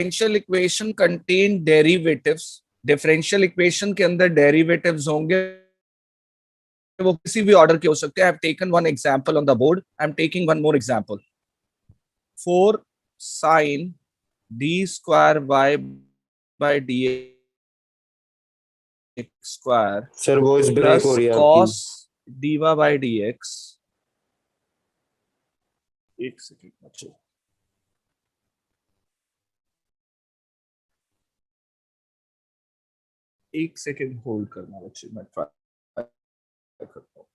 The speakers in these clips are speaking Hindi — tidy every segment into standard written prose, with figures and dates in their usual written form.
Differential equation contain derivatives, differential equation के अंदर डेरिवेटिव्स होंगे, वो किसी भी ऑर्डर के हो सकते हैं. I have taken one example on the board. I am taking one more example. 4 sin d square y by dx square sir voice break plus हो रही है आपकी. cos dy by dx. एक सेकेंड बच्चों, एक सेकेंड होल्ड करना बच्चे, मैं ट्राई करता हूँ.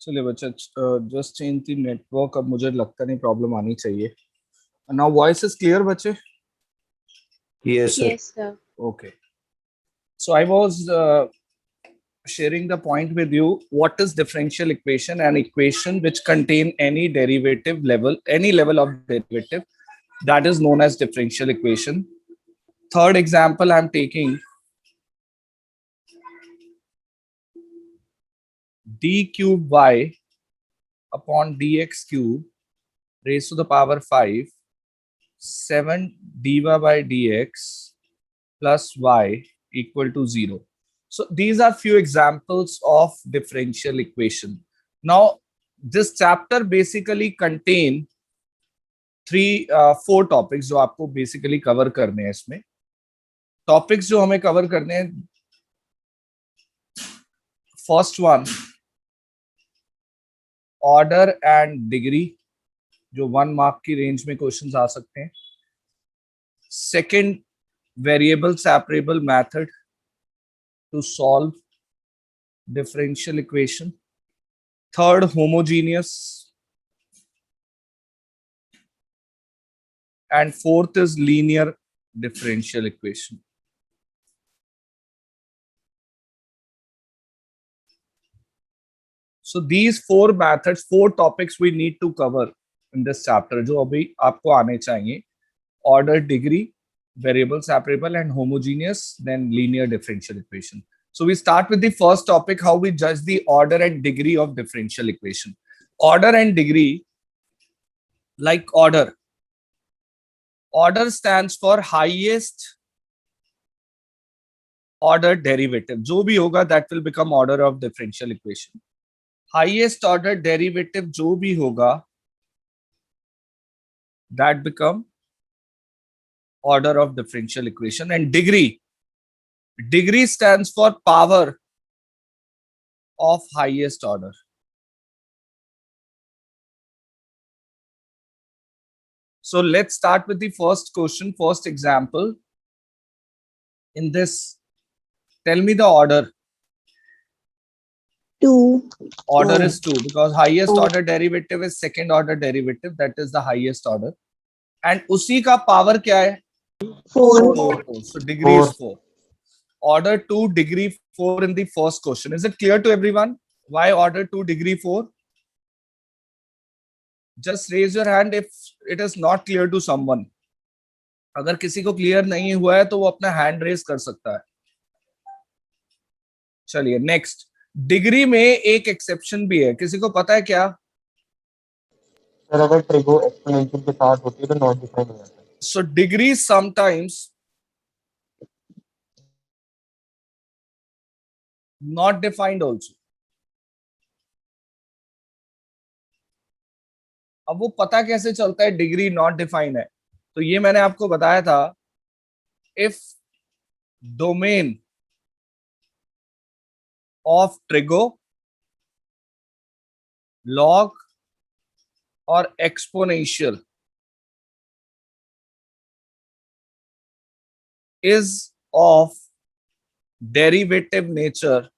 चलिए बच्चा, जस्ट चेंज द नेटवर्क. अब मुझे लगता नहीं प्रॉब्लम आनी चाहिए. नाउ वॉइस इज क्लियर बच्चे? Yes sir. Yes, sir. Okay. So I was sharing the point with you. What is differential equation? An equation which contain any derivative level, any level of derivative, that is known as differential equation. Third example I'm taking, d cube y upon dx cube raised to the power 5, 7 dy by dx plus y equal to 0. So these are few examples of differential equation. Now this chapter basically contain four topics जो आपको basically cover करने हैं. इसमें topics जो हमें cover करने हैं, first one order and degree, जो 1 mark की range में questions आ सकते हैं. Second, variable separable method to solve differential equation. Third, homogeneous. And fourth is linear differential equation. So these four methods, four topics we need to cover in this chapter, जो अभी आपको आने चाहिए. Order, degree, variable separable and homogeneous, then linear differential equation. So we start with the first topic, how we judge the order and degree of differential equation. Order and degree, like order. Order stands for highest order derivative. जो भी होगा that will become order of differential equation. Highest order derivative जो भी होगा that become order of differential equation. And degree, degree stands for power of highest order. So let's start with the first question, first example. In this, tell me the order. 2. Order is 2 because highest order derivative is second order derivative, that is the highest order. And उसी का power क्या है? 4. 4. So degree is 4. Order 2, degree 4 in the first question. Is it clear to everyone? Why order 2, degree 4? Just raise your hand if it is not clear to someone. अगर किसी को क्लियर नहीं हुआ है तो वो अपना हैंड रेज कर सकता है. चलिए नेक्स्ट. डिग्री में एक एक्सेप्शन भी है, किसी को पता है क्या? सर अगर ट्रिगो एक्सपोनेंशियल के साथ होती है तो नॉट डिफाइन हो जाता है. So degree sometimes not defined also. अब वो पता कैसे चलता है डिग्री नॉट डिफाइन है? तो ये मैंने आपको बताया था. If domain of trigo, log और exponential is of derivative nature,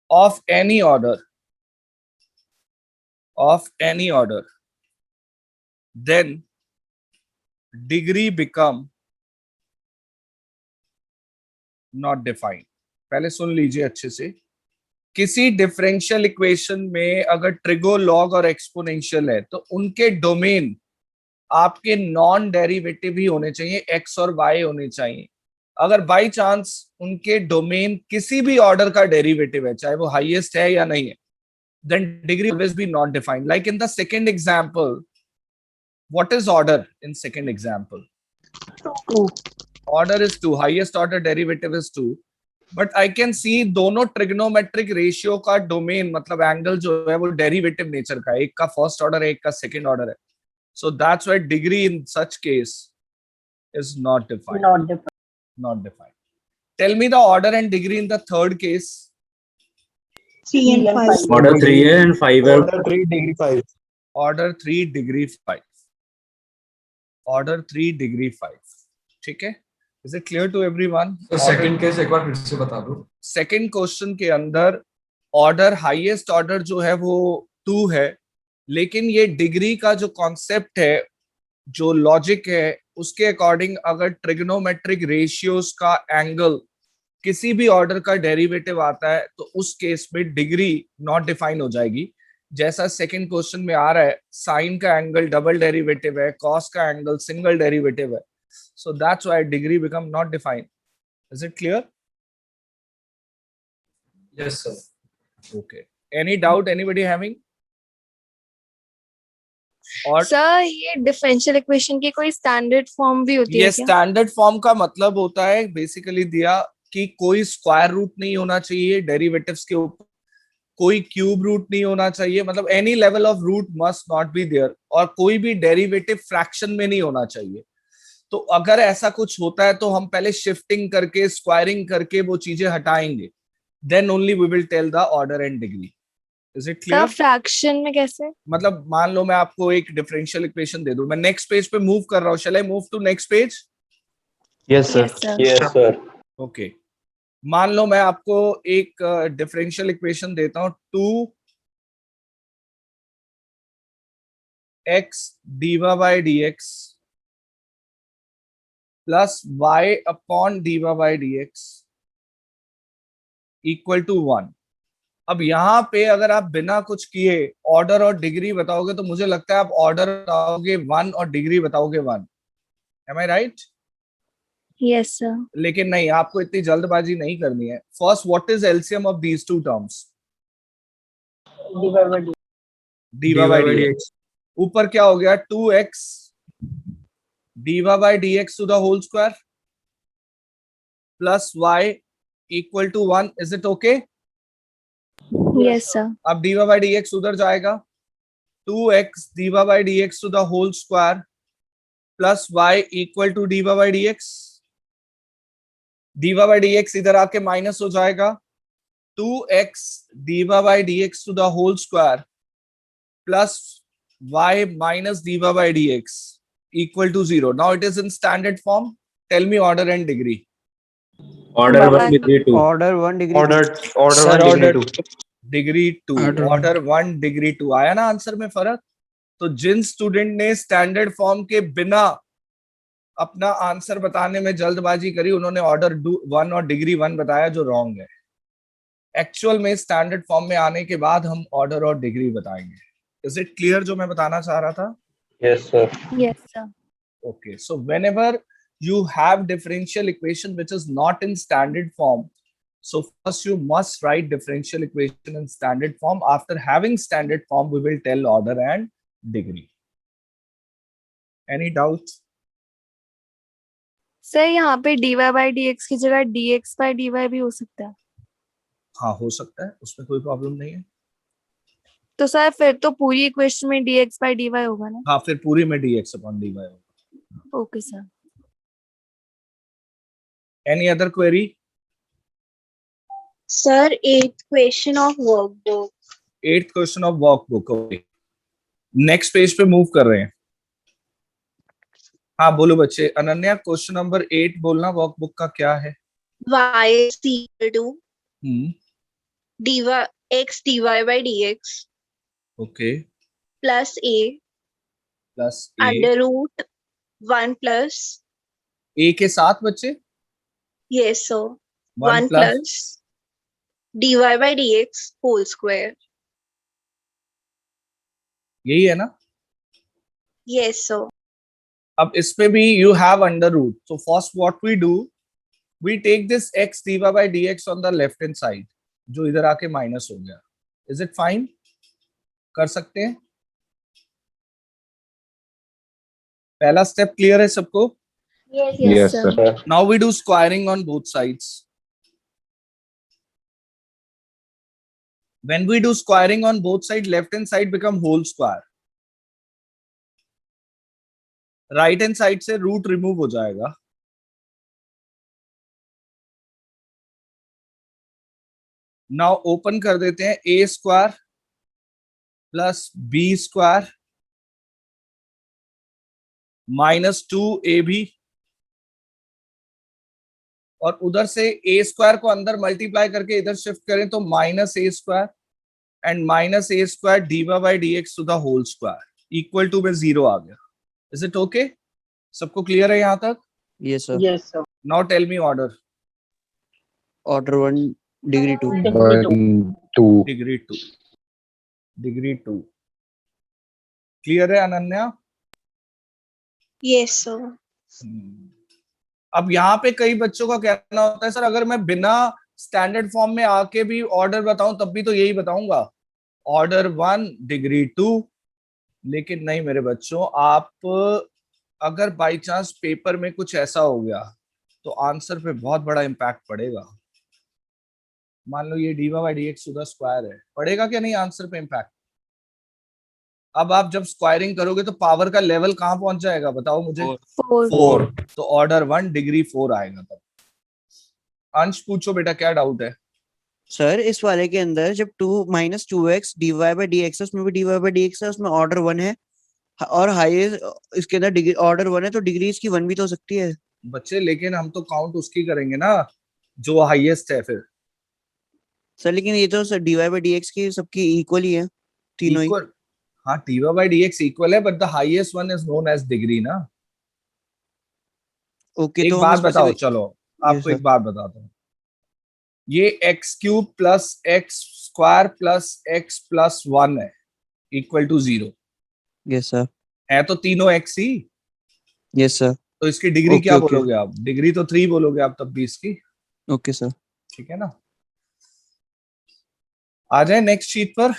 of any order, then degree become not defined. पहले सुन लीजिए अच्छे से. किसी डिफरेंशियल इक्वेशन में अगर ट्रिगो, लॉग और एक्सपोनेंशियल है तो उनके डोमेन आपके नॉन डेरिवेटिव ही होने चाहिए, एक्स और वाई होने चाहिए. अगर बाई चांस उनके डोमेन किसी भी ऑर्डर का डेरिवेटिव है, चाहे वो हाईएस्ट है या नहीं है, then degree always be not defined. Like in the second example, what is order in second example? 2. Order is 2, highest order derivative is 2. But I can see दोनों ट्रिग्नोमेट्रिक रेशियो का डोमेन मतलब एंगल जो है वो डेरिवेटिव नेचर का है, एक का फर्स्ट ऑर्डर है, एक का सेकंड ऑर्डर है. So that's why degree in such case is not defined. Not defined. Tell me the order and degree in the third case. 3 and 5. Order 3 है and 5 है. Order 3 degree 5. Order 3 degree 5. Order 3 degree 5. ठीक है? Is it clear to everyone? तो सेकंड केस एक बार फिर से बता दो. सेकंड क्वेश्चन के अंदर ऑर्डर, हाईएस्ट ऑर्डर जो है वो 2 है, लेकिन ये डिग्री का जो कॉन्सेप्ट है, जो लॉजिक है, उसके अकॉर्डिंग अगर ट्रिग्नोमेट्रिक रेशियोज का एंगल किसी भी ऑर्डर का डेरिवेटिव आता है तो उस केस में डिग्री नॉट डिफाइन हो जाएगी. जैसा सेकंड क्वेश्चन में आ रहा है, साइन का एंगल डबल डेरिवेटिव है, कॉस का एंगल सिंगल डेरिवेटिव है. So that's why degree become not defined. Is it clear? Yes sir. Okay. Any doubt anybody having? और सर ये डिफरेंशियल इक्वेशन की कोई स्टैंडर्ड फॉर्म भी होती ये है क्या? स्टैंडर्ड फॉर्म का मतलब होता है बेसिकली दिया कि कोई स्क्वायर रूट नहीं होना चाहिए डेरिवेटिव्स के ऊपर, कोई क्यूब रूट नहीं होना चाहिए, मतलब any level of root must not be there, और कोई भी डेरिवेटिव फ्रैक्शन में नहीं होना चाहिए. तो अगर ऐसा कुछ होता है तो हम पहले शिफ्टिंग करके, स्क्वायरिंग करके वो चीजें हटाएंगे, then only we will tell the order and degree. Is it sir clear? Fraction में कैसे? मतलब मान लो मैं आपको एक डिफरेंशियल इक्वेशन दे दूं, मैं नेक्स्ट पेज पे मूव कर रहा हूं, shall I move to next page? Yes sir. Yes, sir. Okay. मान लो मैं आपको एक डिफरेंशियल इक्वेशन देता हूं, 2x dy by dx plus y upon dy by dx equal to 1. अब यहाँ पे अगर आप बिना कुछ किए ऑर्डर और डिग्री बताओगे तो मुझे लगता है आप ऑर्डर बताओगे 1 और डिग्री बताओगे 1. M I right? Yes sir. लेकिन नहीं, आपको इतनी जल्दबाजी नहीं करनी है. First, what is LCM of these two terms? dy by dx. ऊपर क्या हो गया? 2x dy by dx to the whole square plus y equal to 1. Is it okay? Yes sir. अब dy by dx उधर जाएगा, 2x dy by dx to the whole square plus y equal to dy by dx. dy by dx इधर आके माइनस हो जाएगा, 2x dy by dx to the whole square plus y minus dy by dx equal to 0. Now it is in standard form. Tell me order and degree. Order 1 degree 2. Order 1 degree. Order Order 1 degree 2. Degree 2. Order 1 degree 2. आया ना आंसर में फर्क? तो जिन स्टूडेंट ने स्टैंडर्ड फॉर्म के बिना अपना आंसर बताने में जल्दबाजी करी, उन्होंने ऑर्डर 1 और डिग्री 1 बताया, जो रॉन्ग है. एक्चुअल में स्टैंडर्ड फॉर्म में आने के बाद हम ऑर्डर और डिग्री बताएंगे. Is it clear जो मैं बताना चाह रहा था? Yes sir. Yes sir. Okay, so whenever you have differential equation which is not in standard form, so first you must write differential equation in standard form. After having standard form, we will tell order and degree. Any doubts? Sir यहाँ पे dy by dx की जगह dx by dy भी हो सकता है. हाँ, हो सकता है, उसमें कोई प्रॉब्लम नहीं है. तो सर फिर तो पूरी इक्वेशन में dx by dy होगा ना? हाँ, फिर पूरी में dx upon dy होगा. Okay sir. Any other query? Sir, 8th question of workbook. 8th question of workbook. Okay. Next page पे मूव कर रहे हैं. हाँ बोलो बच्चे. अनन्या, क्वेश्चन नंबर 8 बोलना, वर्कबुक का क्या है? Y is equal to x dy by dx okay plus a plus A under root 1 plus, ए के साथ बच्चे yes sir, 1 1 plus plus dy by dx whole square. यही है ना. Yes sir. अब इसमें भी you have under root. So first what we do, we take this x dy by dx on the left hand side, जो इधर आके माइनस हो गया. Is it fine? कर सकते हैं. पहला स्टेप क्लियर है सबको. Yes, sir. Now we do squaring on both sides. When we do squaring on both sides, left hand side become whole square. Right hand side से रूट रिमूव हो जाएगा. नाउ ओपन कर देते हैं. A square plus B square minus 2ab, और उधर से ए स्क्वायर को अंदर मल्टीप्लाई करके इधर शिफ्ट करें तो minus a square and minus a square d Y by D x to the whole square equal to में 0 आ गया. Is it okay? सबको क्लियर है यहाँ तक? Yes, sir. Yes, sir. Now tell me order. Order 1, degree 2. 1, 2. Degree 2. Degree 2 clear है अनन्या? Yes sir. अब यहाँ पे कई बच्चों का कहना होता है सर अगर मैं बिना स्टैंडर्ड फॉर्म में आके भी ऑर्डर बताऊं तब भी तो यही बताऊंगा, ऑर्डर 1 डिग्री 2. लेकिन नहीं मेरे बच्चों, आप अगर बाई चांस पेपर में कुछ ऐसा हो गया तो आंसर पे बहुत बड़ा इम्पैक्ट पड़ेगा. मान लो ये d Y by D x to the square है, पड़ेगा क्या नहीं आंसर पे इम्पैक्ट? अब आप जब स्क्वायरिंग करोगे तो पावर का लेवल कहाँ पहुंच जाएगा बताओ मुझे? 4. तो ऑर्डर 1 डिग्री 4 आएगा तब. अंश पूछो बेटा क्या डाउट है? सर इस वाले के अंदर जब 2 minus 2x dy by dx है, उसमें भी dy by dx है, उसमें ऑर्डर 1 है और हाईएस्ट इसके अंदर डिग्री ऑर्डर 1 है, तो डिग्री इसकी 1 भी तो हो सकती है बच्चे. लेकिन हम तो काउंट उसकी करेंगे ना जो हाईएस्ट है फिर. सर. लेकिन ये तो सर dy by dx की सबकी इक्वल ही है, तीनों ही. इक्वल. हाँ D Y by D x equal है but the highest one is known as degree ना. ओके एक तो बात हम इसमें बताओ, से- चलो आपको एक बात बताता हूँ. ये x cube plus x square plus x plus 1 है इक्वल टू 0 यस सर. है तो तीनों एक्स ही. Yes sir. तो इसकी डिग्री ओके, क्या ओके. बोलोगे आप? डिग्री तो 3 बोलोगे आप तब भी इसकी. Okay sir. ठीक है ना. आ जाए नेक्स्ट शीट पर.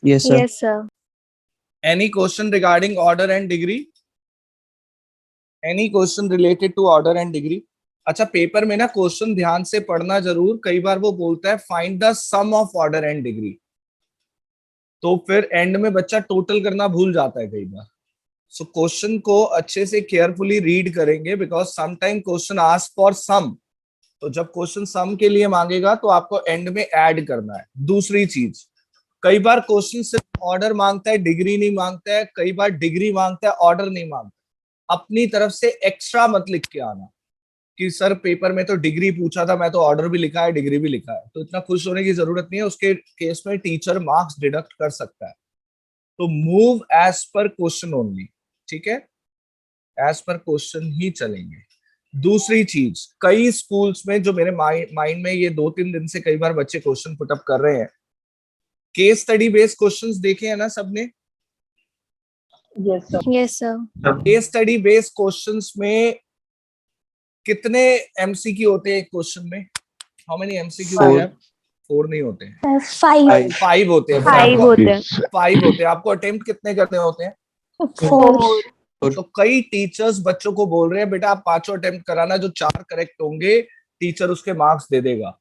Yes sir. Yes, sir. Any question regarding order and degree? Any question related to order and degree? अच्छा पेपर में ना क्वेश्चन ध्यान से पढ़ना जरूर. कई बार वो बोलता है find the sum of order and degree, तो फिर एंड में बच्चा टोटल करना भूल जाता है कई बार. सो क्वेश्चन को अच्छे से केयरफुली रीड करेंगे because sometime question ask for sum. तो जब क्वेश्चन सम के लिए मांगेगा तो आपको एंड में ऐड करना है. दूसरी चीज, कई बार क्वेश्चन सिर्फ ऑर्डर मांगता है डिग्री नहीं मांगता है. कई बार डिग्री मांगता है ऑर्डर नहीं मांगता. अपनी तरफ से एक्स्ट्रा मत लिख के आना कि सर पेपर में तो डिग्री पूछा था, मैं तो ऑर्डर भी लिखा है डिग्री भी लिखा है. तो इतना खुश होने की जरूरत नहीं है. उसके केस में टीचर मार्क्स डिडक्ट कर सकता है. तो मूव एज पर क्वेश्चन ओनली. ठीक है, एज पर क्वेश्चन ही चलेंगे. दूसरी चीज, कई स्कूल्स में जो मेरे माइंड में ये 2-3 दिन से कई बार बच्चे क्वेश्चन पुटअप कर रहे हैं, केस स्टडी बेस्ड क्वेश्चंस देखे हैं ना सबने? Yes, sir. Yes, sir. Case study based questions में कितने एमसीक्यू होते हैं एक क्वेश्चन में? हाउ मेनी एमसीक्यू होते हैं? 4 नहीं होते हैं, 5. 5 होते हैं. 5 होते हैं. 5 होते हैं. आपको अटेम्प्ट कितने करने होते हैं? 4. तो कई टीचर्स बच्चों को बोल रहे हैं बेटा आप 5 अटेम्प्ट कराना, जो 4 करेक्ट होंगे टीचर उसके मार्क्स दे देगा.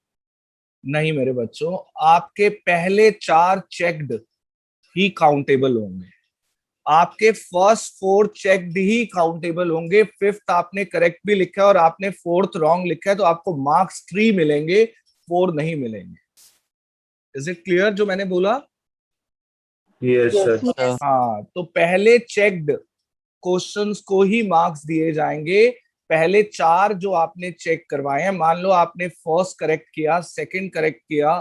नहीं मेरे बच्चों, आपके पहले 4 चेक्ड ही काउंटेबल होंगे. आपके फर्स्ट 4 चेक्ड ही काउंटेबल होंगे. 5th आपने करेक्ट भी लिखा है और आपने 4th रॉन्ग लिखा है तो आपको मार्क्स 3 मिलेंगे, 4 नहीं मिलेंगे. इज इट क्लियर जो मैंने बोला? Yes, sir. हाँ, तो पहले चेक्ड क्वेश्चंस को ही मार्क्स दिए जाएंगे. पहले 4 जो आपने चेक करवाए हैं, मान लो आपने फर्स्ट करेक्ट किया, सेकंड करेक्ट किया,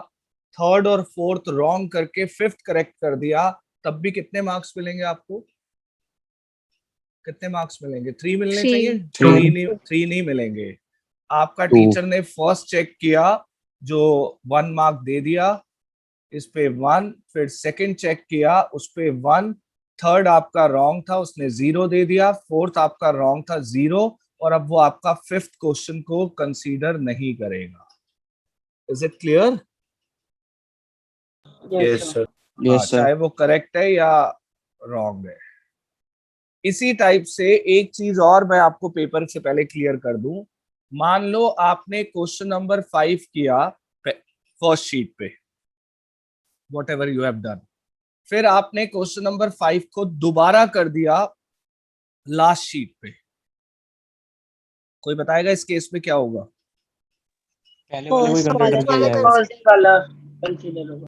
थर्ड और फोर्थ रॉन्ग करके फिफ्थ करेक्ट कर दिया, तब भी कितने मार्क्स मिलेंगे आपको? कितने मार्क्स मिलेंगे? 3 मिलने 3 चाहिए? 3 नहीं मिलेंगे। आपका 2 टीचर ने फर्स्ट चेक किया जो 1 मार्क दे दिया, इस पे 1, फिर सेकंड चेक किया उस पे 1, थर्ड आपका रॉन्ग था उसने 0 दे दिया, फोर्थ आपका रॉन्ग था 0, और अब वो आपका फिफ्थ क्वेश्चन को कंसीडर नहीं करेगा। Is it clear? Yes, sir. Yes sir. चाहे वो करेक्ट है या रॉन्ग है। इसी टाइप से एक चीज और मैं आपको पेपर से पहले क्लियर कर दूं, मान लो आपने क्वेश्चन नंबर 5 किया फर्स्ट शीट पे, what ever you have done, फिर आपने क्वेश्चन नंबर 5 को दोबारा कर दिया लास्ट शीट पे, कोई बताएगा इस केस में क्या होगा? पहले वाले को First कंसीडर वाला किया जाएगा।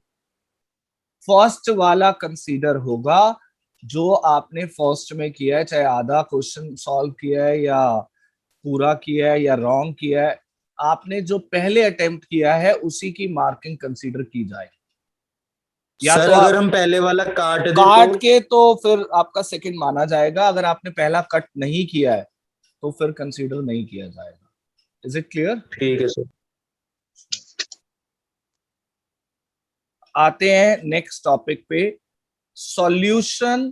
फर्स्ट वाला कंसीडर होगा जो आपने फर्स्ट में किया है, चाहे आधा क्वेश्चन सॉल्व किया है या पूरा किया है या रॉन्ग किया है, आपने जो पहले अटेम्प्ट किया है उसी की मार्किंग कंसीडर की जाए। या सर तो अगर हम पहले वाला काट दे काट तो के तो फिर आपका सेकंड माना जाएगा, अगर आपने पहला कट नहीं किया है तो फिर कंसीडर नहीं किया जाएगा। Is it clear? ठीक है सर। आते हैं नेक्स्ट टॉपिक पे, solution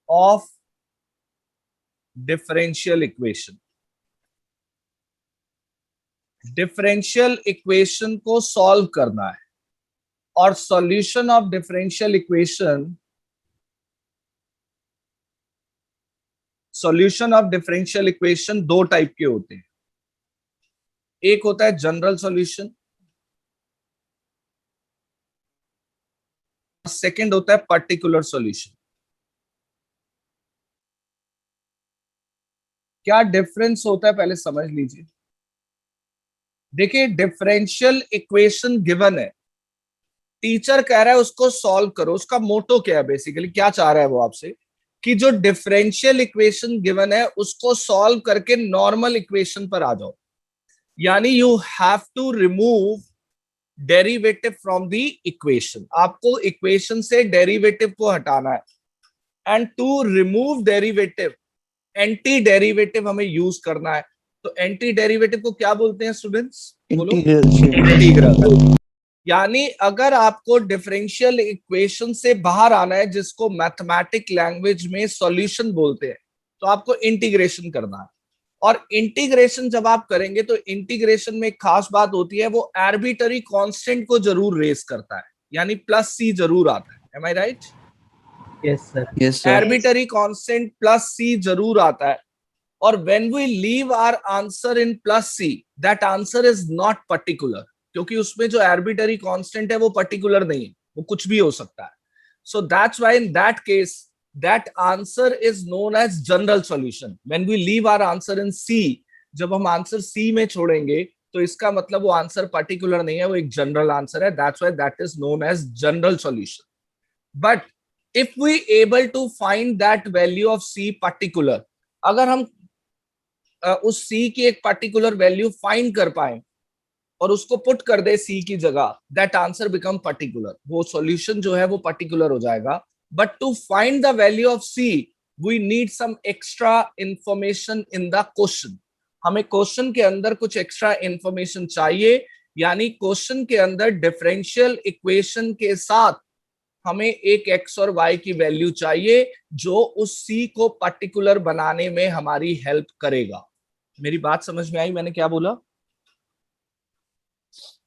of differential equation. Differential equation को सॉल्व करना है, और solution of differential equation, solution of differential equation 2 type के होते हैं। एक होता है जनरल सॉल्यूशन, सेकंड होता है पर्टिकुलर सॉल्यूशन। क्या डिफरेंस होता है पहले समझ लीजिए। देखिए, डिफरेंशियल इक्वेशन गिवन है, टीचर कह रहा है उसको सॉल्व करो, उसका मोटो क्या है, बेसिकली क्या चाह रहा है वो आपसे, कि जो डिफरेंशियल इक्वेशन गिवन है उसको सॉल्व करके नॉर्मल इक्वेशन पर आ जाओ। यानी you have to remove derivative from the equation, आपको इक्वेशन से डेरिवेटिव को हटाना है, and to remove derivative anti derivative हमें यूज करना है। तो एंटी डेरिवेटिव को क्या बोलते हैं स्टूडेंट्स? बोलो। इंटीग्रल। यानी अगर आपको डिफरेंशियल इक्वेशन से बाहर आना है, जिसको मैथमेटिक लैंग्वेज में सॉल्यूशन बोलते हैं, तो आपको इंटीग्रेशन करना है। और इंटीग्रेशन जब आप करेंगे तो इंटीग्रेशन में एक खास बात होती है, वो आर्बिट्ररी कांस्टेंट को जरूर रेस करता है, यानी +c जरूर आता है। Am I right? Yes sir. Arbitrary constant +c जरूर आता है। और when we leave our answer in +c, that answer is not particular, क्योंकि उसमें जो आर्बिट्ररी कांस्टेंट है वो पर्टिकुलर नहीं है, वो कुछ भी हो सकता है। So that's why in that case that answer is known as general solution. When we leave our answer in C, जब हम आंसर C में छोड़ेंगे तो इसका मतलब वो आंसर पर्टिकुलर नहीं है, वो एक जनरल आंसर है। That's why that is known as general solution. But if we able to find that value of C particular, अगर हम उस C की एक पर्टिकुलर वैल्यू फाइंड कर पाए और उसको पुट कर दे C की जगह, दैट आंसर बिकम पर्टिकुलर, वो सॉल्यूशन जो है वो पर्टिकुलर हो जाएगा। But to find the value of C we need some extra information in the question. हमें क्वेश्चन के अंदर कुछ एक्स्ट्रा इंफॉर्मेशन चाहिए, यानी क्वेश्चन के अंदर डिफरेंशियल इक्वेशन के साथ हमें एक x और y की वैल्यू चाहिए जो उस C को पर्टिकुलर बनाने में हमारी हेल्प करेगा। मेरी बात समझ में आई मैंने क्या बोला?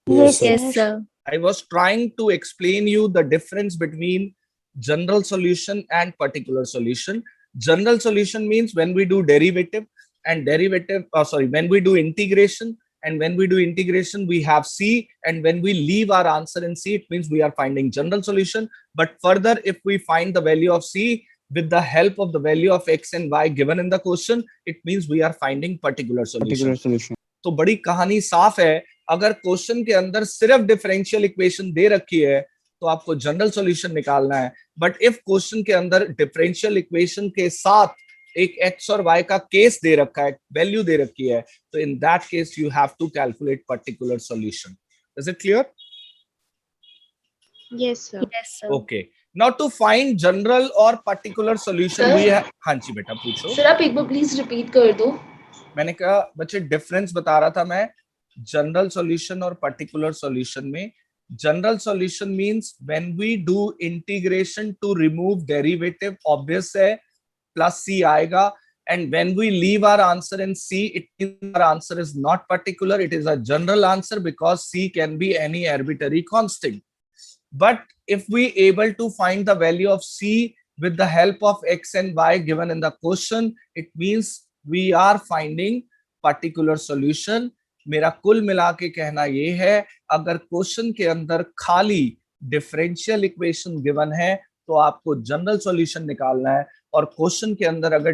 Yes, sir. I was trying to explain you the difference between general solution and particular solution. General solution means when we do derivative and when we do integration, and when we do integration we have C, and when we leave our answer in C, it means we are finding general solution. But further, if we find the value of C with the help of the value of x and y given in the question, it means we are finding particular solution. तो बड़ी कहानी साफ है। अगर क्वेश्चन के अंदर सिर्फ डिफरेंशियल इक्वेशन दे रखी है तो आपको जनरल सॉल्यूशन निकालना है। बट इफ क्वेश्चन के अंदर डिफरेंशियल इक्वेशन के साथ एक x और y का केस दे रखा है, वैल्यू दे रखी है, तो in that case you have to calculate particular solution. Is it clear? Yes, sir. Yes, sir. Okay, now to find general और पर्टिकुलर सॉल्यूशन वी हैव। हाँ जी बेटा पूछो। सर आप एक बार प्लीज रिपीट कर दो। मैंने कहा बच्चे डिफरेंस बता रहा था मैं जनरल सॉल्यूशन और पर्टिकुलर सॉल्यूशन में। General solution means when we do integration to remove derivative, obvious है प्लस c आएगा, and when we leave our answer in c, it means our answer is not particular, it is a general answer because c can be any arbitrary constant. But if we able to find the value of c with the help of x and y given in the question, it means we are finding particular solution. मेरा कुल मिला के कहना ये है, अगर क्वेश्चन के अंदर खाली डिफरेंशियल इक्वेशन गिवन है तो आपको जनरल सॉल्यूशन निकालना है, और क्वेश्चन के अंदर अगर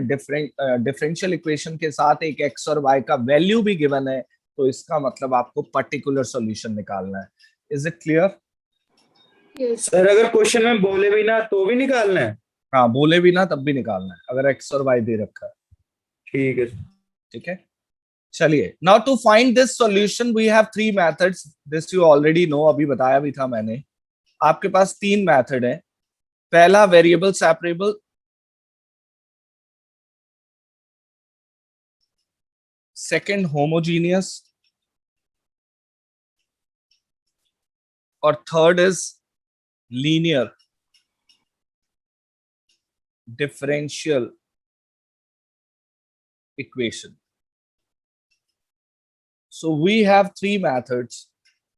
डिफरेंशियल इक्वेशन के साथ एक x और y का वैल्यू भी गिवन है तो इसका मतलब आपको पर्टिकुलर सॉल्यूशन निकालना है। Is it clear? सर अगर क्वेश्चन में बोले भी ना तो भी निकालना है? हाँ, बोले भी ना तब भी निकालना है अगर x और y दे रखा है। ठीक है। ठीक है, चलिए। Now to find this solution we have 3 methods, this you already know, अभी बताया भी था मैंने। आपके पास 3 मेथड है। पहला वेरिएबल सेपरेबल, सेकंड होमोजीनियस, और third is linear differential equation. So we have 3 methods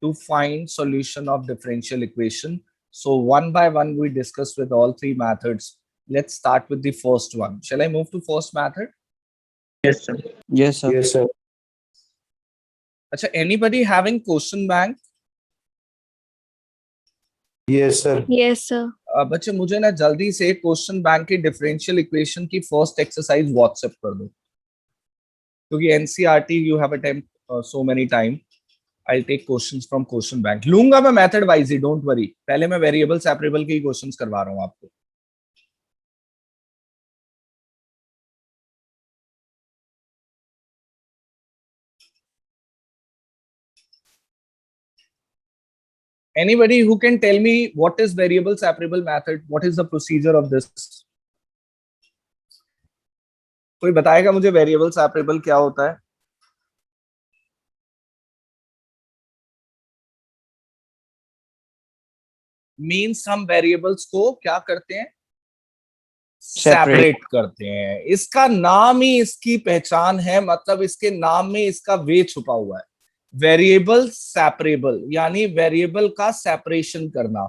to find solution of differential equation. So one by one we discuss with all 3 methods. Let's start with the first one. Shall I move to first method? Yes, sir. Yes, sir. Yes sir. Acha, anybody having question bank? Yes sir. Yes, sir. बच्चे मुझे ना जल्दी से क्वेश्चन बैंक की डिफरेंशियल इक्वेशन की फर्स्ट एक्सरसाइज व्हाट्सएप कर दो, क्योंकि NCERT you have attempt so many time. I'll take questions from question bank. लूंगा मैं method wise he, don't worry. पहले मैं वेरिएबल सेपरेबल के ही क्वेश्चंस करवा रहा हूं आपको। Anybody who can tell me what is variable separable method? What is the procedure of this? कोई बताएगा मुझे वेरिएबल सेपरेबल क्या होता है? मीन्स हम वेरिएबल्स को क्या करते हैं? सेपरेट करते हैं। इसका नाम ही इसकी पहचान है, मतलब इसके नाम में इसका वे छुपा हुआ है। वेरिएबल सेपरेबल यानी वेरिएबल का सेपरेशन करना।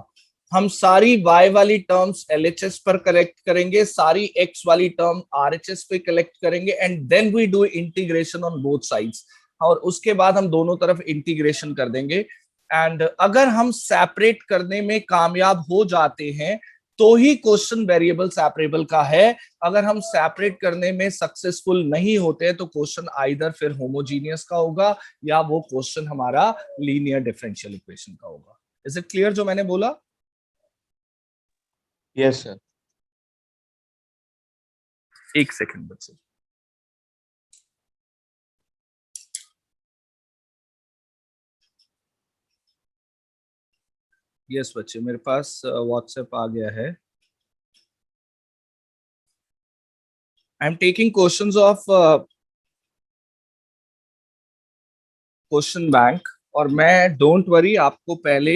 हम सारी y वाली टर्म्स LHS पर कलेक्ट करेंगे, सारी x वाली टर्म RHS पे कलेक्ट करेंगे, and then we do integration on both sides, और उसके बाद हम दोनों तरफ इंटीग्रेशन कर देंगे। एंड अगर हम सेपरेट करने में कामयाब हो जाते हैं तो ही क्वेश्चन वेरिएबल सेपरेबल का है। अगर हम सेपरेट करने में सक्सेसफुल नहीं होते तो क्वेश्चन आइदर फिर होमोजीनियस का होगा या वो क्वेश्चन हमारा लीनियर डिफरेंशियल इक्वेशन का होगा। इज इट क्लियर जो मैंने बोला? Yes, sir. एक सेकंड बच्चे। यस बच्चे, मेरे पास व्हाट्सएप आ गया है। I am taking questions of question bank, और मैं डोंट वरी आपको पहले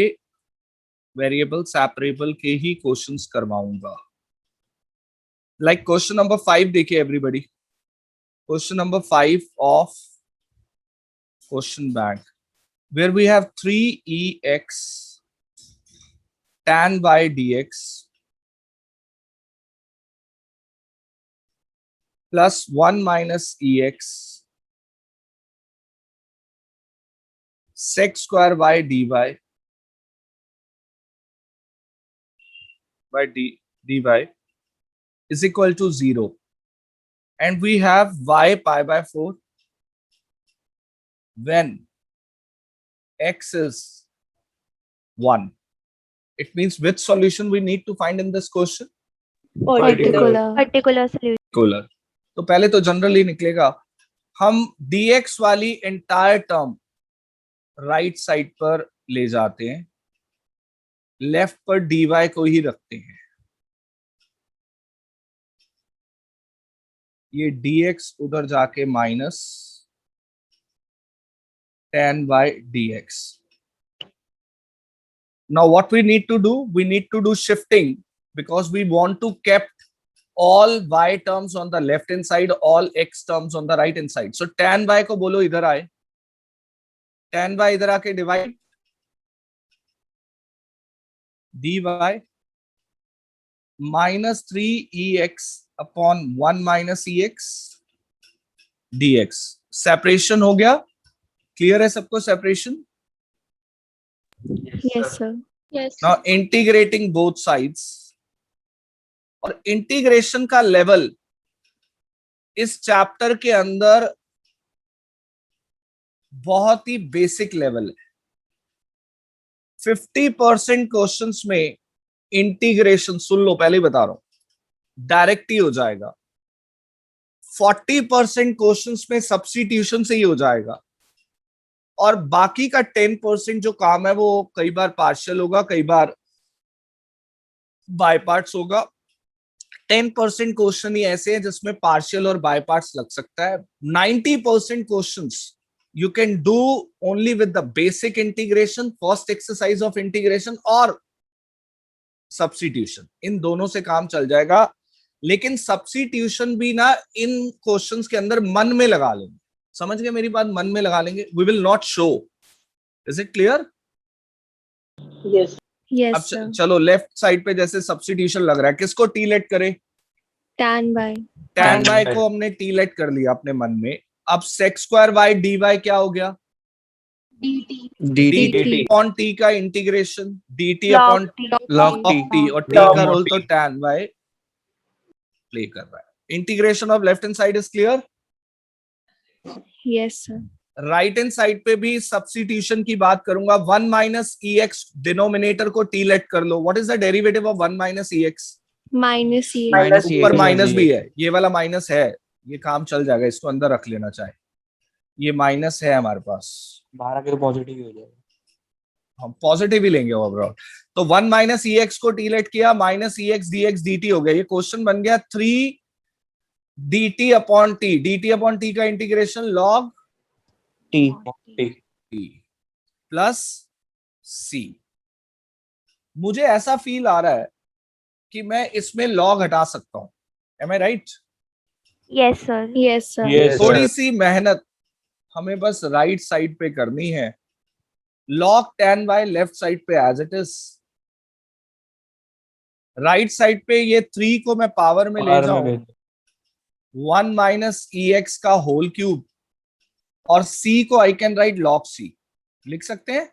वेरिएबल सेपरेबल के ही क्वेश्चंस करवाऊंगा। लाइक क्वेश्चन नंबर 5 देखिए everybody. Question number 5 of question bank, where we have 3ex tan y dx plus 1 minus ex sec square y dy by dy is equal to 0, and we have y pi by 4 when x is 1. It means which solution we need to find in this question? Particular. particular solution. Particular. तो पहले तो जनरली निकलेगा, हम dx वाली एंटायर टर्म राइट साइड पर ले जाते हैं, लेफ्ट पर dy को ही रखते हैं. ये dx उधर जाके minus tan by dx. Now what we need to do? We need to do shifting because we want to kept all y terms on the left hand side, all x terms on the right hand side. So tan y को बोलो इधर आए, tan y इधर आके divide dy minus 3ex upon 1 minus ex dx. Separation हो गया. Clear है सबको separation? Yes, sir. Yes. Now integrating both sides, और इंटीग्रेशन का लेवल इस चैप्टर के अंदर बहुत ही बेसिक लेवल है. 50% क्वेश्चंस में इंटीग्रेशन, सुन लो पहले ही बता रहा हूं, डायरेक्ट ही हो जाएगा. 40% क्वेश्चंस में सब्स्टिट्यूशन से ही हो जाएगा, और बाकी का 10% जो काम है वो कई बार पार्शियल होगा, कई बार बाय पार्ट्स होगा. 10% क्वेश्चन ही ऐसे हैं जिसमें पार्शियल और बाय पार्ट्स लग सकता है. 90% questions you can do only with the basic integration, first exercise of integration और सब्स्टिट्यूशन. इन दोनों से काम चल जाएगा. लेकिन सब्स्टिट्यूशन भी ना इन क्वेश्चंस के अंदर मन में लगा लेंगे. समझ गए मेरी बात? मन में लगा लेंगे. We will not show. Is it clear? Yes. Yes, अब sir. चलो लेफ्ट साइड पे जैसे सब्स्टिट्यूशन लग रहा है, किसको टी लेट करें? Tan by. tan y को हमने टी लेट कर लिया अपने मन में. अब sec स्क्वायर y dy क्या हो गया? DT. dt अपॉन t का integration, dt Log upon T. log t, और t Log का of रोल t. तो tan y प्ले कर रहा है. Integration of left hand side is clear. Yes, sir. Right hand side पे भी सब्स्टिट्यूशन की बात करूंगा. 1 माइनस ex डिनोमिनेटर को टी लेट कर लो. What is the derivative of 1 minus ex? Minus e. Minus ऊपर ex माइनस भी है, ये वाला माइनस है, ये काम चल जाएगा, इसको अंदर रख लेना चाहे. ये माइनस है हमारे पास, बाहर आके तो पॉजिटिव ही हो जाएगा. हम पॉजिटिव ही लेंगे ओवरऑल. तो 1 माइनस ex को टी लेट किया, माइनस ex dx dt हो गया. ये क्वेश्चन बन गया 3 dt upon t. dt upon t का integration log T. t plus c. मुझे ऐसा फील आ रहा है कि मैं इसमें log हटा सकता हूं. Am I right? Yes, sir. Yes, sir. Yes, sir. थोड़ी सी मेहनत हमें बस राइट साइड पे करनी है. log tan y left side पे as it is. Right side पे ये 3 को मैं पावर में ले जाऊं, 1 माइनस ex का होल क्यूब, और c को I can write log c. लिख सकते हैं.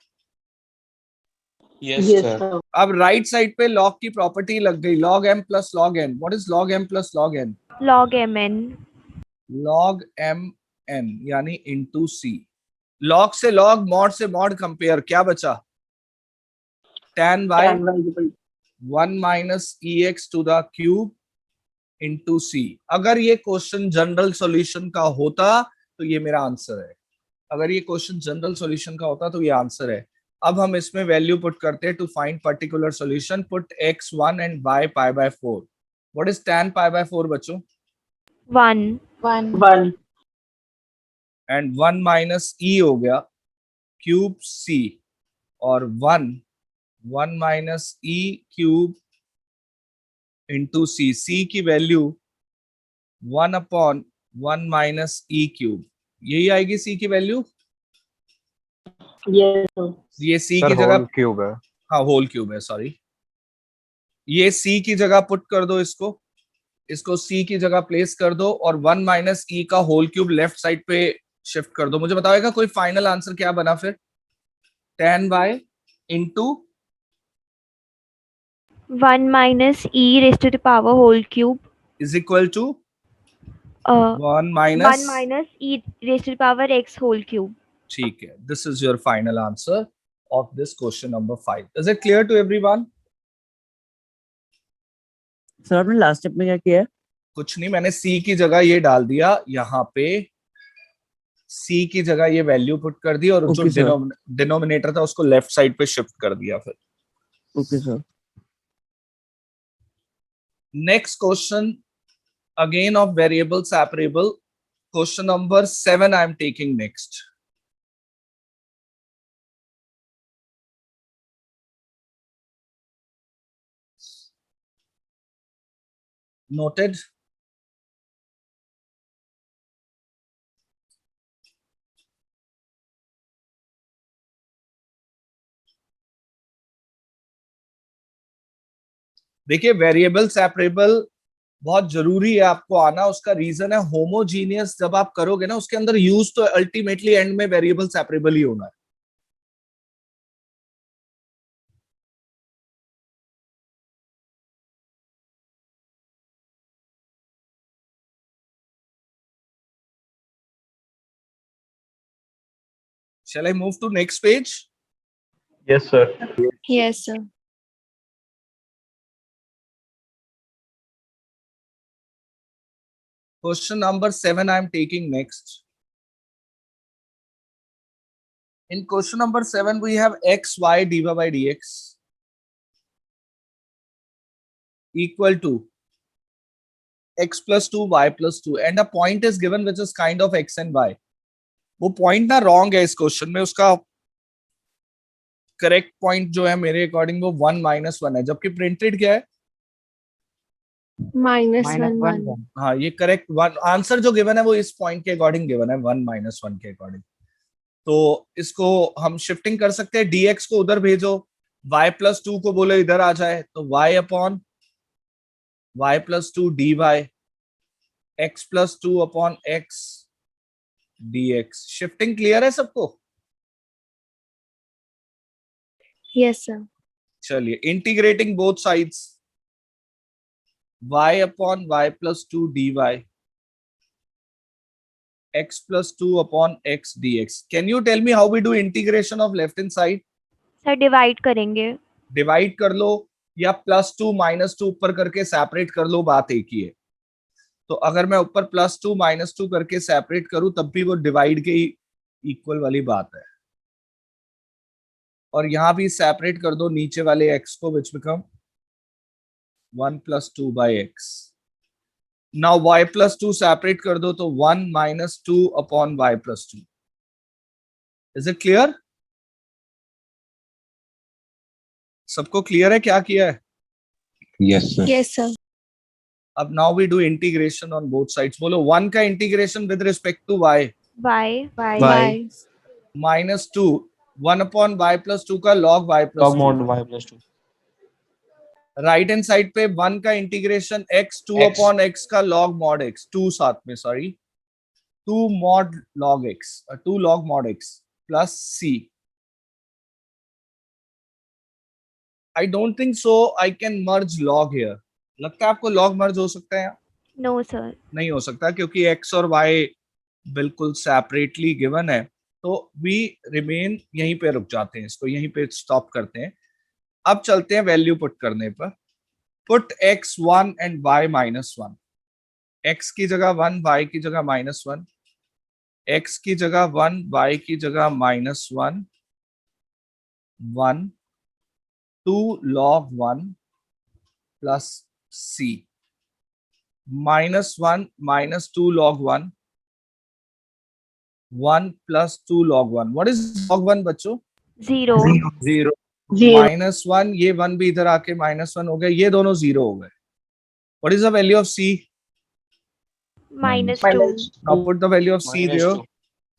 Yes, Yes, sir. sir. अब राइट साइड पे log की प्रॉपर्टी लग गई. log m plus log n. What is log m plus log n? Log mn. log m n यानी इंटू c. log से log, mod से mod कंपेयर, क्या बचा? tan y Tan y equal 1 minus ex to the cube into c. अगर ये क्वेश्चन जनरल सॉल्यूशन का होता तो ये मेरा आंसर है. अगर ये क्वेश्चन जनरल सॉल्यूशन का होता तो ये आंसर है. अब हम इसमें वैल्यू पुट करते हैं. To find particular solution put x1 and y pi by 4. What is tan pi by 4 बच्चों? 1. 1. 1. एंड 1 माइनस e हो गया क्यूब c, और 1 minus e cube into c. c की value 1 upon 1 minus e cube. यही आएगी c की वैल्यू. Yes, sir. ये c की जगह क्यूब है. हाँ होल क्यूब है, सॉरी. ये c की जगह पुट कर दो, इसको c की जगह प्लेस कर दो, और 1 माइनस e का होल क्यूब लेफ्ट साइड पे शिफ्ट कर दो. मुझे बताएगा कोई फाइनल आंसर क्या बना फिर? tan y into 1 minus e raised to the power whole cube. Is equal to 1 1 minus. minus e raised to the power x whole cube. ठीक है. This is your final answer of this question number 5. Is it clear to everyone? Sir आपने लास्ट स्टेप में क्या किया है? कुछ नहीं, मैंने सी की जगह ये डाल दिया, यहाँ पे सी की जगह ये वैल्यू पुट कर दी, और जो Okay, sir. डिनोमिनेटर था उसको लेफ्ट साइड पे शिफ्ट कर दिया फिर। Okay sir. Next question, again of variable separable. Question number 7 I am taking next. Noted? देखिए, वेरिएबल सेपरेबल बहुत जरूरी है आपको आना, उसका रीजन है होमोजीनियस जब आप करोगे ना उसके अंदर यूज तो अल्टीमेटली एंड में वेरिएबल सेपरेबल ही होना है। Shall I move to next page? Yes, sir. Yes, sir. Question number 7 I am taking next. In question number 7 we have x, y, dy by dx equal to x plus 2, y plus 2 and a point is given which is kind of x and y. वो पॉइंट ना रॉन्ग है इस क्वेश्चन में, उसका करेक्ट पॉइंट जो है मेरे अकॉर्डिंग वो 1 - 1 है, जबकि प्रिंटेड क्या है -1 हाँ ये करेक्ट वन आंसर जो गिवन है वो इस पॉइंट के अकॉर्डिंग गिवन है 1 - 1 के अकॉर्डिंग। तो इसको हम शिफ्टिंग कर सकते हैं, dx को उधर भेजो, y plus 2 को बोलो इधर आ जाए, तो y upon y plus 2 dy, x plus 2 upon x dx। Shifting clear है सबको? Yes, sir. चलिए, integrating both sides, y upon y plus 2 dy, x plus 2 upon x dx। Can you tell me how we do integration of left hand side? Sir divide करेंगे। डिवाइड कर लो या +2 -2 ऊपर करके सेपरेट कर लो, बात एक ही है। तो अगर मैं ऊपर +2 -2 करके सेपरेट करूं तब भी वो डिवाइड के इक्वल वाली बात है, और यहां भी सेपरेट कर दो नीचे वाले x को, विच become 1 + 2 by x। Now y plus 2 separate कर दो तो 1 - 2 upon y plus 2। Is it clear? सबको क्लियर है क्या किया है? Yes, sir. Yes, sir. अब now we do integration on both sides. बोलो 1 का integration with respect to y y Y. -2, 1 upon y plus 2 का log y plus Log 2। mod y plus 2. Right hand side पे 1 का integration x, 2 X. Upon x का log mod x, 2 साथ में, sorry 2 mod log x, 2 log mod x plus c। I don't think so I can merge log here. लगता है आपको log मर्ज हो सकता है यहाँ? No sir. नहीं हो सकता क्योंकि x और y बिल्कुल सेपरेटली गिवन है, तो वी रिमेन यहीं पे रुक जाते हैं, इसको यहीं पे स्टॉप करते हैं। अब चलते हैं वैल्यू पुट करने पर। Put x1 and y -1, x की जगह 1, y की जगह -1, x की जगह 1, y की जगह -1, 1 2 log 1 plus c, -1 - 2 log 1, 1 plus 2 log 1। What is log 1 बच्चों? जीरो। 0। -1, ये 1 भी इधर आके -1 हो गया, ये दोनों 0 हो गए। What is the value of c? -2। Now put the value of c there. -2.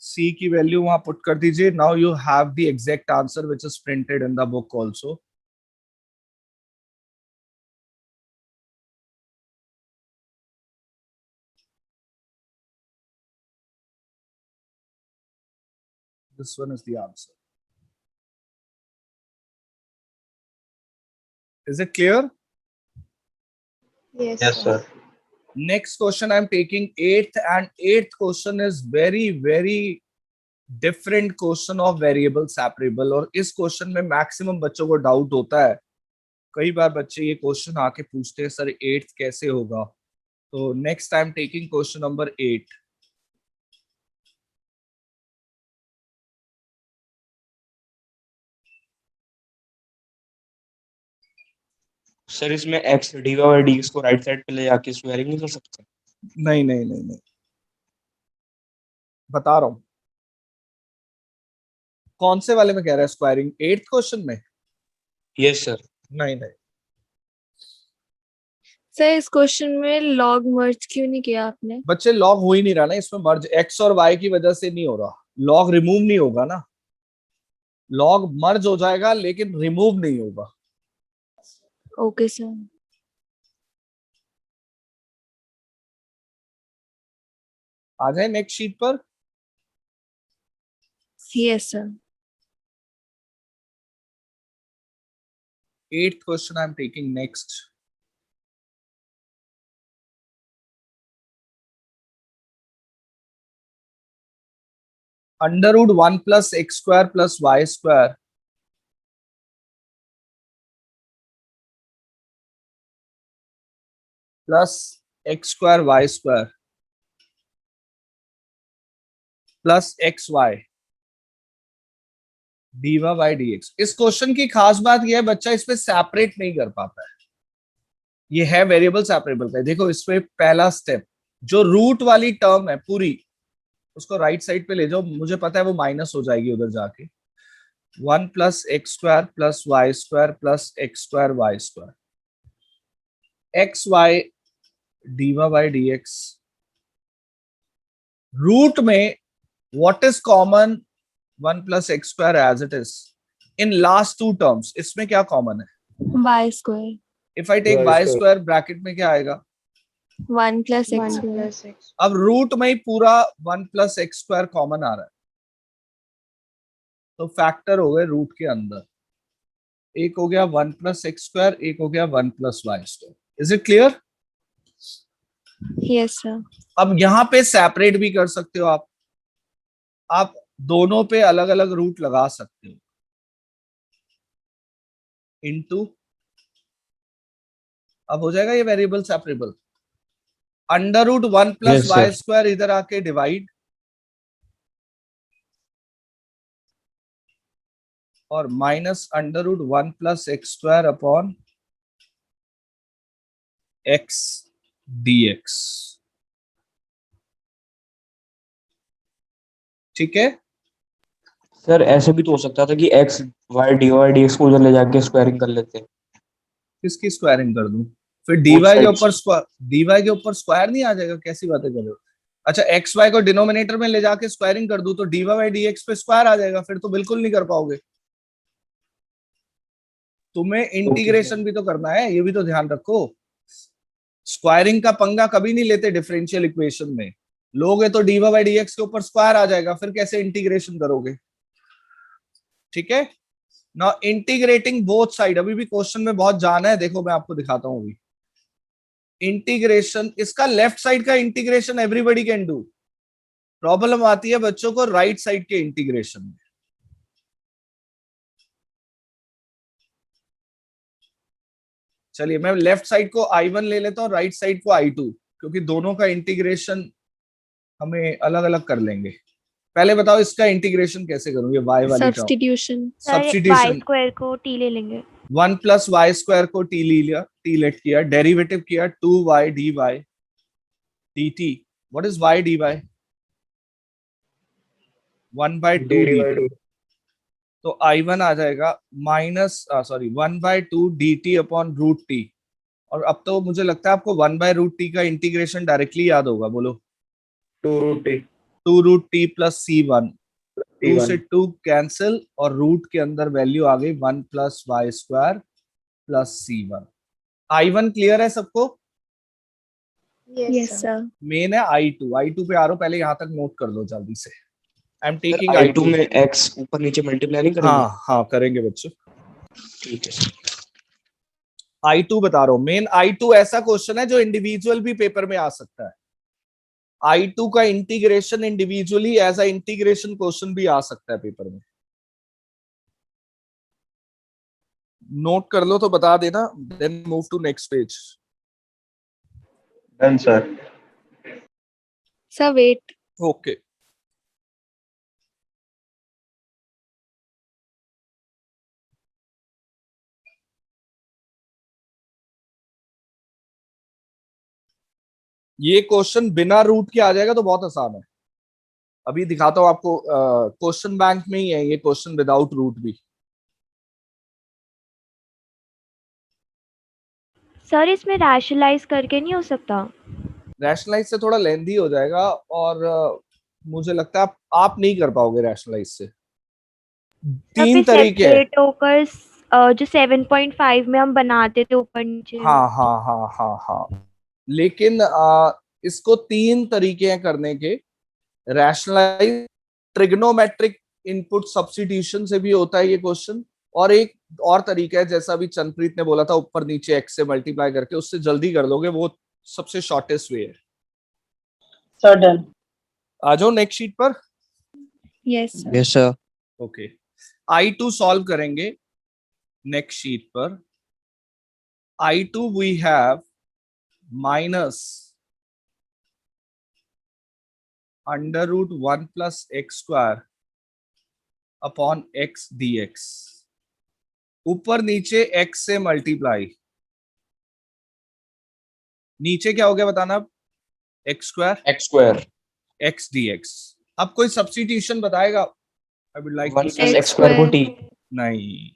c की वैल्यू वहां पुट कर दीजिए। Now you have the exact answer which is printed in the book also. This one is the answer. Is it clear? Yes, Yes, sir. Next question I'm taking 8th, and 8th question is very different question of variable separable। और इस क्वेश्चन में मैक्सिमम बच्चों को डाउट होता है कई बार बच्चे ये क्वेश्चन आके पूछते हैं सर 8th कैसे होगा, तो next time taking question number 8. Sir इसमें x dy और dx को राइट साइड पे ले जाके स्क्वायरिंग नहीं कर सकते? नहीं नहीं नहीं नहीं, बता रहा हूं. कौन से वाले में कह रहा है स्क्वायरिंग? 8th क्वेश्चन में? Yes sir. नहीं नहीं. सर इस क्वेश्चन में लॉग मर्ज क्यों नहीं किया आपने? बच्चे लॉग हो ही नहीं रहा ना इसमें, मर्ज x और y की वजह से नहीं हो रहा. लॉग रिमूव नहीं होगा ना, लॉग मर्ज हो जाएगा लेकिन रिमूव नहीं होगा. Okay sir. आ जाए नेक्स्ट शीट पर. Yes sir. 8th question I'm taking next. Under root 1 plus x square plus y square plus x square y square plus xy dy by dx. इस क्वेश्चन की खास बात यह है बच्चा इस पे सेपरेट नहीं कर पाता है. ये है वेरिएबल सेपरेबल का. देखो इसमें पहला स्टेप, जो रूट वाली टर्म है पूरी उसको राइट साइड पे ले जाओ. मुझे पता है वो माइनस हो जाएगी उधर जाके. 1 plus x square plus y square plus x square y square x y dy by dx. Root में what is common 1 plus x square as it is in last two terms. इसमें क्या कॉमन है? y square. If I take y square bracket में क्या आएगा? 1 plus x square. अब रूट में ही पूरा 1 plus x square कॉमन आ रहा है, तो फैक्टर हो गए रूट के अंदर. एक हो गया 1 plus x square, एक हो गया 1 plus y square. Is it clear? Yes sir. अब यहां पे सेपरेट भी कर सकते हो आप दोनों पे अलग अलग रूट लगा सकते हो. इनटू, अब हो जाएगा ये variable separable. Under root 1 plus Yes, y sir. Square इधर आके डिवाइड, और minus under root 1 plus x square upon x dx. ठीक है. सर ऐसे भी तो हो सकता था कि x y dy dx को उधर ले जाके स्क्वायरिंग कर लेते. किसकी स्क्वायरिंग कर दूं? फिर Both dy के sides. ऊपर dy के ऊपर स्क्वायर नहीं आ जाएगा? कैसी बातें कर रहे हो? अच्छा एक्स वाई को डिनोमिनेटर में ले जाके स्क्वायरिंग कर दूं तो dy by dx पे स्क्वायर आ जाएगा, फिर तो बिल्कुल नहीं कर पाओगे. तुम्हें इंटीग्रेशन भी तो करना है, ये भी तो ध्यान रखो. स्क्वायरिंग का पंगा कभी नहीं लेते डिफरेंशियल इक्वेशन में. लोगे तो dy by dx के ऊपर स्क्वायर आ जाएगा, फिर कैसे इंटीग्रेशन करोगे? ठीक है. नाउ इंटीग्रेटिंग बोथ साइड, अभी भी क्वेश्चन में बहुत जाना है. देखो मैं आपको दिखाता हूं अभी. इंटीग्रेशन, इसका लेफ्ट साइड का integration everybody can do. Problem आती है बच्चों को राइट साइड के इंटीग्रेशन में. चलिए मैं लेफ्ट साइड को I1 ले लेता हूँ, राइट साइड को I2, क्योंकि दोनों का इंटीग्रेशन हमें अलग अलग कर लेंगे. पहले बताओ इसका इंटीग्रेशन कैसे करूं? ये y वाली term substitution. Sir y substitution. Square को t ले लेंगे. 1 प्लस वाई स्क्वायर को t ले लिया, t लेट किया, डेरिवेटिव किया 2y dy dt. What is y dy? 1 by 2 dt. तो I1 आ जाएगा माइनस 1 by 2 dt अपॉन रूट टी. और अब तो मुझे लगता है आपको 1 by रूट टी का इंटीग्रेशन डायरेक्टली याद होगा. बोलो. 2 रूट टी प्लस C1. 2 से 2 कैंसिल और रूट के अंदर वैल्यू आ गई 1 plus y square plus C1. I1 clear है सबको? Yes sir. मेन है I2 पे आ रहा हूं, पहले यहां तक नोट कर लो जल्दी से. आई एम टेकिंग I2 में x ऊपर नीचे मल्टीप्लाई नहीं करेंगे? हाँ करेंगे बच्चों. ठीक है सर. I2 बता रहा हूं. मेन I2 ऐसा क्वेश्चन है जो इंडिविजुअल भी पेपर में आ सकता है. I2 का integration individually as a integration question भी आ सकता है पेपर में. नोट कर लो तो बता देना, then move to next page. Done sir. Sir wait. Okay. ये क्वेश्चन बिना रूट के आ जाएगा तो बहुत आसान है. अभी दिखाता हूं आपको, क्वेश्चन बैंक में ही है ये क्वेश्चन विदाउट रूट भी. सर इसमें रैशनलाइज करके नहीं हो सकता? रैशनलाइज से थोड़ा लेंदी हो जाएगा, और मुझे लगता है आप नहीं कर पाओगे रैशनलाइज से. सर तीन फिर तरीके हैं. सेपरेट होकर जो 7.5 में हम बनाते थे ऊपर नीचे. हाँ हाँ हाँ हाँ हाँ. लेकिन इसको तीन तरीके हैं करने के. रैशनलाइज, ट्रिग्नोमेट्रिक इनपुट सब्स्टिट्यूशन से भी होता है ये क्वेश्चन, और एक और तरीका है जैसा अभी चंद्रप्रीत ने बोला था, ऊपर नीचे एक्स से मल्टीप्लाई करके, उससे जल्दी कर लोगे, वो सबसे शॉर्टेस्ट वे है. सर डन. आ जाओ नेक्स्ट शीट पर. Yes sir. Yes sir. Okay. I2 solve करेंगे नेक्स्ट शीट पर. I2 we have minus under root 1 plus x square upon x dx. ऊपर नीचे x से मल्टीप्लाई. नीचे क्या हो गया बताना अब? X square x dx. अब कोई सब्स्टिट्यूशन बताएगा? I would like 1 plus x square को टी. नहीं.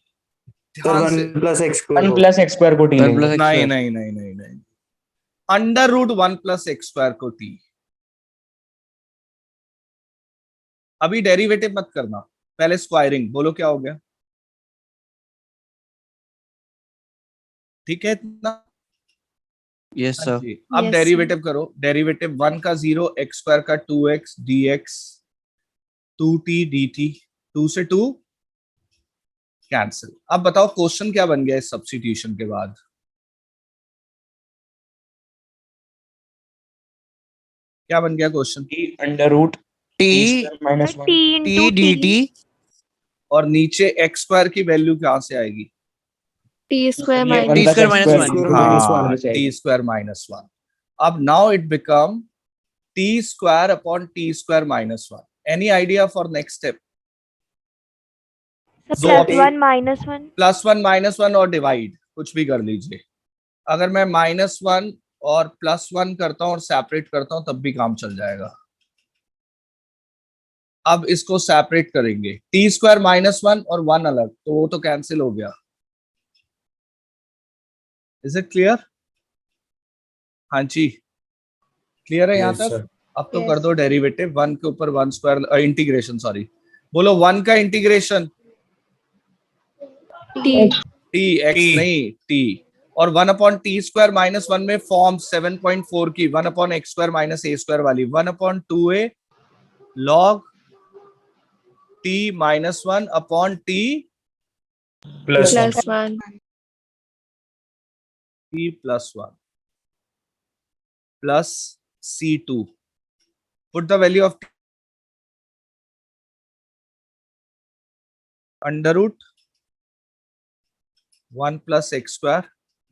सर ध्यान 1 से. Plus x 1 square plus x square को टी. One plus x नहीं square. नहीं नहीं नहीं नहीं. Under root 1 plus x square को टी. अभी डेरिवेटिव मत करना, पहले स्क्वायरिंग. बोलो क्या हो गया? ठीक है इतना? यस हाँ सर. जी. अब Yes, डेरिवेटिव करो. डेरिवेटिव 1 का 0, एक्स स्क्वायर का 2x dx, 2t dt, 2 से 2 कैंसिल. अब बताओ क्वेश्चन क्या बन गया इस सब्स्टिट्यूशन के बाद? क्या बन गया question? T under root T minus t one. T into dt. और नीचे एक्स स्क्वायर की वैल्यू कहां से आएगी? टी स्क्वायर ये minus. T square minus one. हाँ, टी स्क्वायर माइनस 1. अब now it become T square upon T square minus 1. Any idea for next step? दो प्लस option- 1 माइनस 1. +1 -1 और डिवाइड, कुछ भी कर लीजिए. अगर मैं -1 और +1 करता हूं और सेपरेट करता हूं तब भी काम चल जाएगा. अब इसको सेपरेट करेंगे. टी स्क्वायर -1 और 1 अलग, तो वो तो कैंसिल हो गया. Is it clear? हाँ जी, क्लियर है यहाँ Yes, तक? sir. अब तो Yes. कर दो डेरिवेटिव. 1 के ऊपर 1 स्क्वायर इंटीग्रेशन. सॉरी, बोलो 1 का इंटीग्रेशन. टी. टी एक्स नहीं टी. और 1 अपॉन टी स्क्वायर माइनस 1 में फॉर्म 7.4 की 1 upon x square minus a square वाली 1 upon 2a log T minus 1 upon T plus +1. T plus 1 plus C2. Put the value of under root 1 plus x square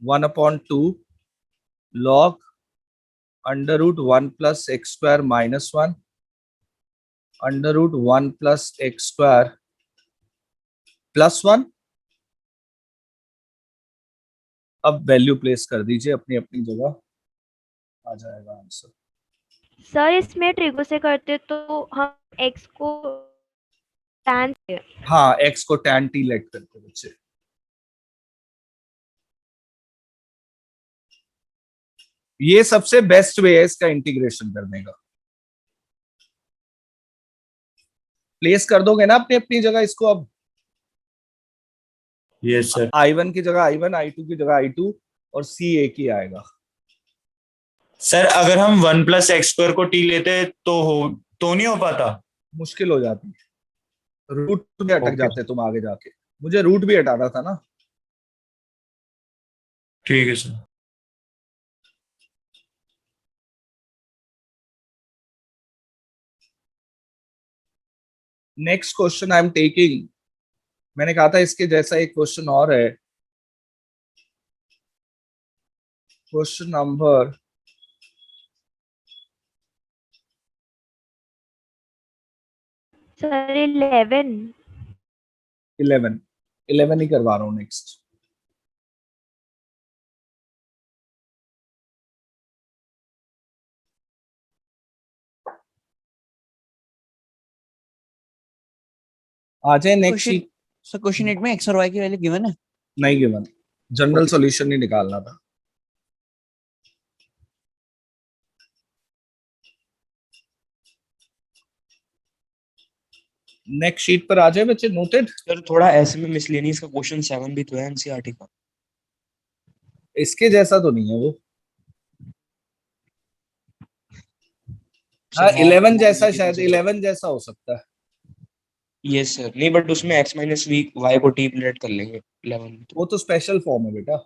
1 upon 2 log under root 1 plus x square minus 1 under root 1 plus x square plus 1. अब वैल्यू प्लेस कर दीजिए अपनी अपनी जगह, आ जाएगा आंसर. सर इसमें ट्रिगो से करते तो हम x को tan से. हाँ, x को tan t लेट करते बच्चे. ये सबसे बेस्ट वे है इसका इंटीग्रेशन करने का. प्लेस कर दोगे ना अपनी अपनी जगह इसको. अब यस सर. I1 की जगह I1, I2 की जगह I2 और C एक ही आएगा. सर अगर हम 1 प्लस एक्स स्क्वायर को टी लेते तो नहीं हो पाता. मुश्किल हो जाती है, रूट में अटक Okay. जाते तुम आगे जाके. मुझे रूट भी हटाना था ना. ठीक है sir. Next question I am taking. मैंने कहा था इसके जैसा एक क्वेश्चन और है Question number सर 11 11 ही करवा रहा हूँ नेक्स्ट। आ जाए next question sheet. Sir question 8 में एक्स और वाई की वैल्यू गिवन है। नहीं गिवन, जनरल सॉल्यूशन नहीं निकालना था। नेक्स्ट शीट पर आ जाए बच्चे, नोटेड। सर थोड़ा ऐसे में मिसलेनियस का क्वेश्चन 7 भी तो है एनसीईआरटी का। इसके जैसा तो नहीं है वो। हाँ, सर है 11 जैसा, ये शायद तो 11 जैसा हो सकता है। यस सर, नहीं बट उसमें x माइनस वी वाई को टी प्लेट कर लेंगे 11 में तो। वो तो स्पेशल फॉर्म है बेटा।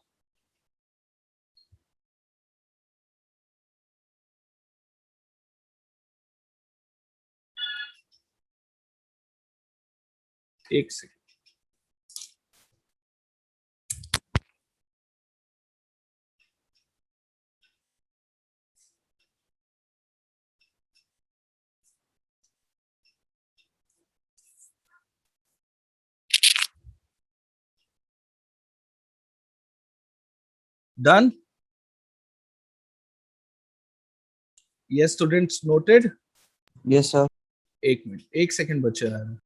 एक सेकंड। डन। ये स्टूडेंट्स नोटेड। Yes sir. एक मिनट, एक सेकंड बच्चे रह रहे।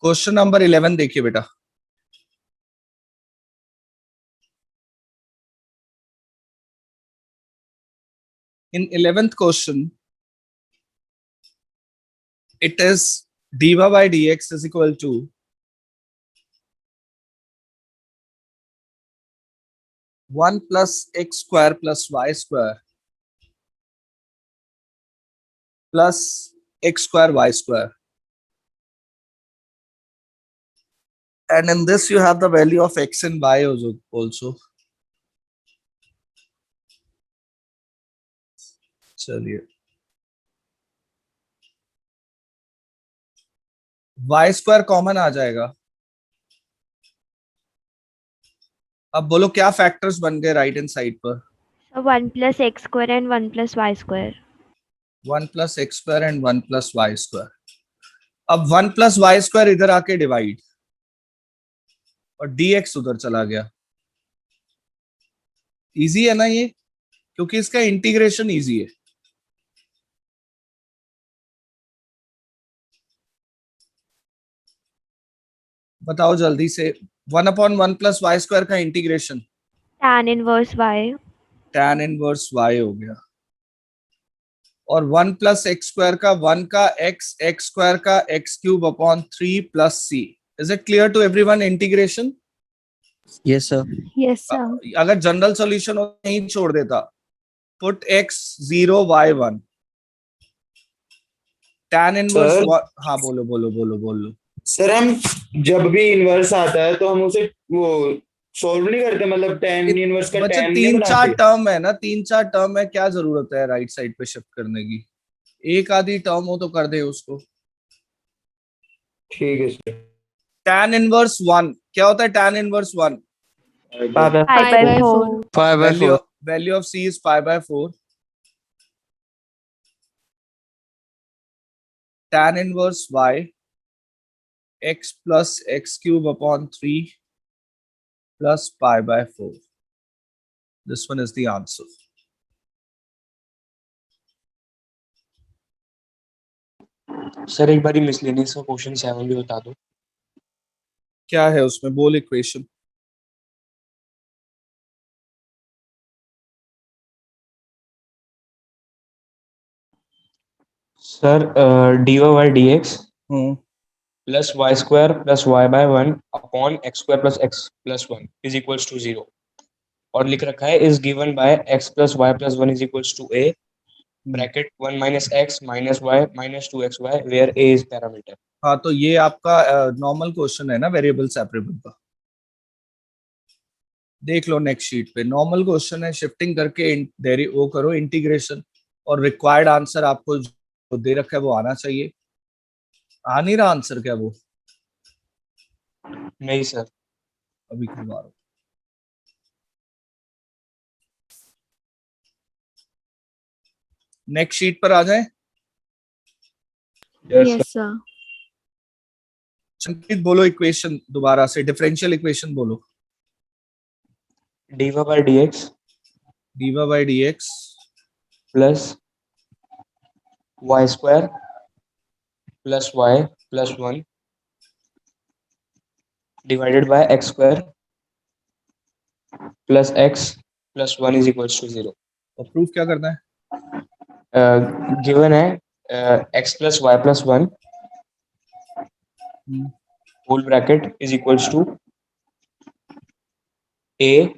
क्वेश्चन नंबर 11 देखिए बेटा। In 11th question, it is dy by dx is equal to 1 plus x square plus y square plus x square y square. And in this you have the value of x and y also. चलिए, y स्क्वायर कॉमन आ जाएगा। अब बोलो क्या फैक्टर्स बन गए राइट हैंड साइड पर। 1 plus x square and 1 plus y square. 1 plus x square and 1 plus y square. अब 1 plus y square इधर आके डिवाइड, और dx उधर चला गया। इजी है ना ये, क्योंकि इसका इंटीग्रेशन इजी है। बताओ जल्दी से, 1/1 plus y square का integration Tan inverse y. tan inverse y हो गया, और 1 plus x स्क्वायर का 1 का x स्क्वायर का x cube upon 3 plus c. Is it clear to everyone integration? Yes sir. Yes, sir. अगर जनरल सॉल्यूशन नहीं छोड़ देता, put x 0 y 1 tan inverse. Sir हाँ बोलो बोलो बोलो बोलो। सर हम जब भी इनवर्स आता है तो हम उसे वो सॉल्व नहीं करते, मतलब tan इनवर्स का बच्चे tan नहीं 3-4 बनाते। टर्म है ना, 3-4 टर्म है, क्या जरूरत है राइट साइड पे शिफ्ट करने की। एक आधी टर्म हो तो कर दे उसको। ठीक है सर। tan इनवर्स 1 क्या होता है? tan inverse 1 Pi by 4. 5/4। value of c is pi by 4. Tan inverse y x plus x cube upon 3 plus pi by 4. This one is the answer. Sir एक बारी मिसलेनियस का क्वेश्चन 7 भी बता दो। क्या है उसमें? बोल equation. Sir dy by dx plus y square plus y by 1 upon x square plus x plus 1 is equals to 0 और लिख रखा है is given by x plus y plus 1 is equals to a bracket 1 minus x minus y minus 2xy where a is parameter. हाँ, तो ये आपका नॉर्मल क्वेश्चन है ना वेरिएबल सेपरेबल का। देख लो नेक्स्ट शीट पे, नॉर्मल क्वेश्चन है, शिफ्टिंग करके वो करो इंटीग्रेशन, और रिक्वायर्ड आंसर आपको जो दे रखा है वो आना चाहिए। आ नहीं रहा आंसर क्या वो? नहीं सर। अभी करवा रहा हूं। नेक्स्ट शीट पर आ जाए। Yes sir. संकेत बोलो इक्वेशन दोबारा से, डिफरेंशियल इक्वेशन बोलो। dy by dx dy by dx plus y square plus y plus 1 divided by x square plus x plus 1 is equals to 0। और प्रूफ क्या करना है? गिवन है x plus y plus 1 whole bracket is equals to a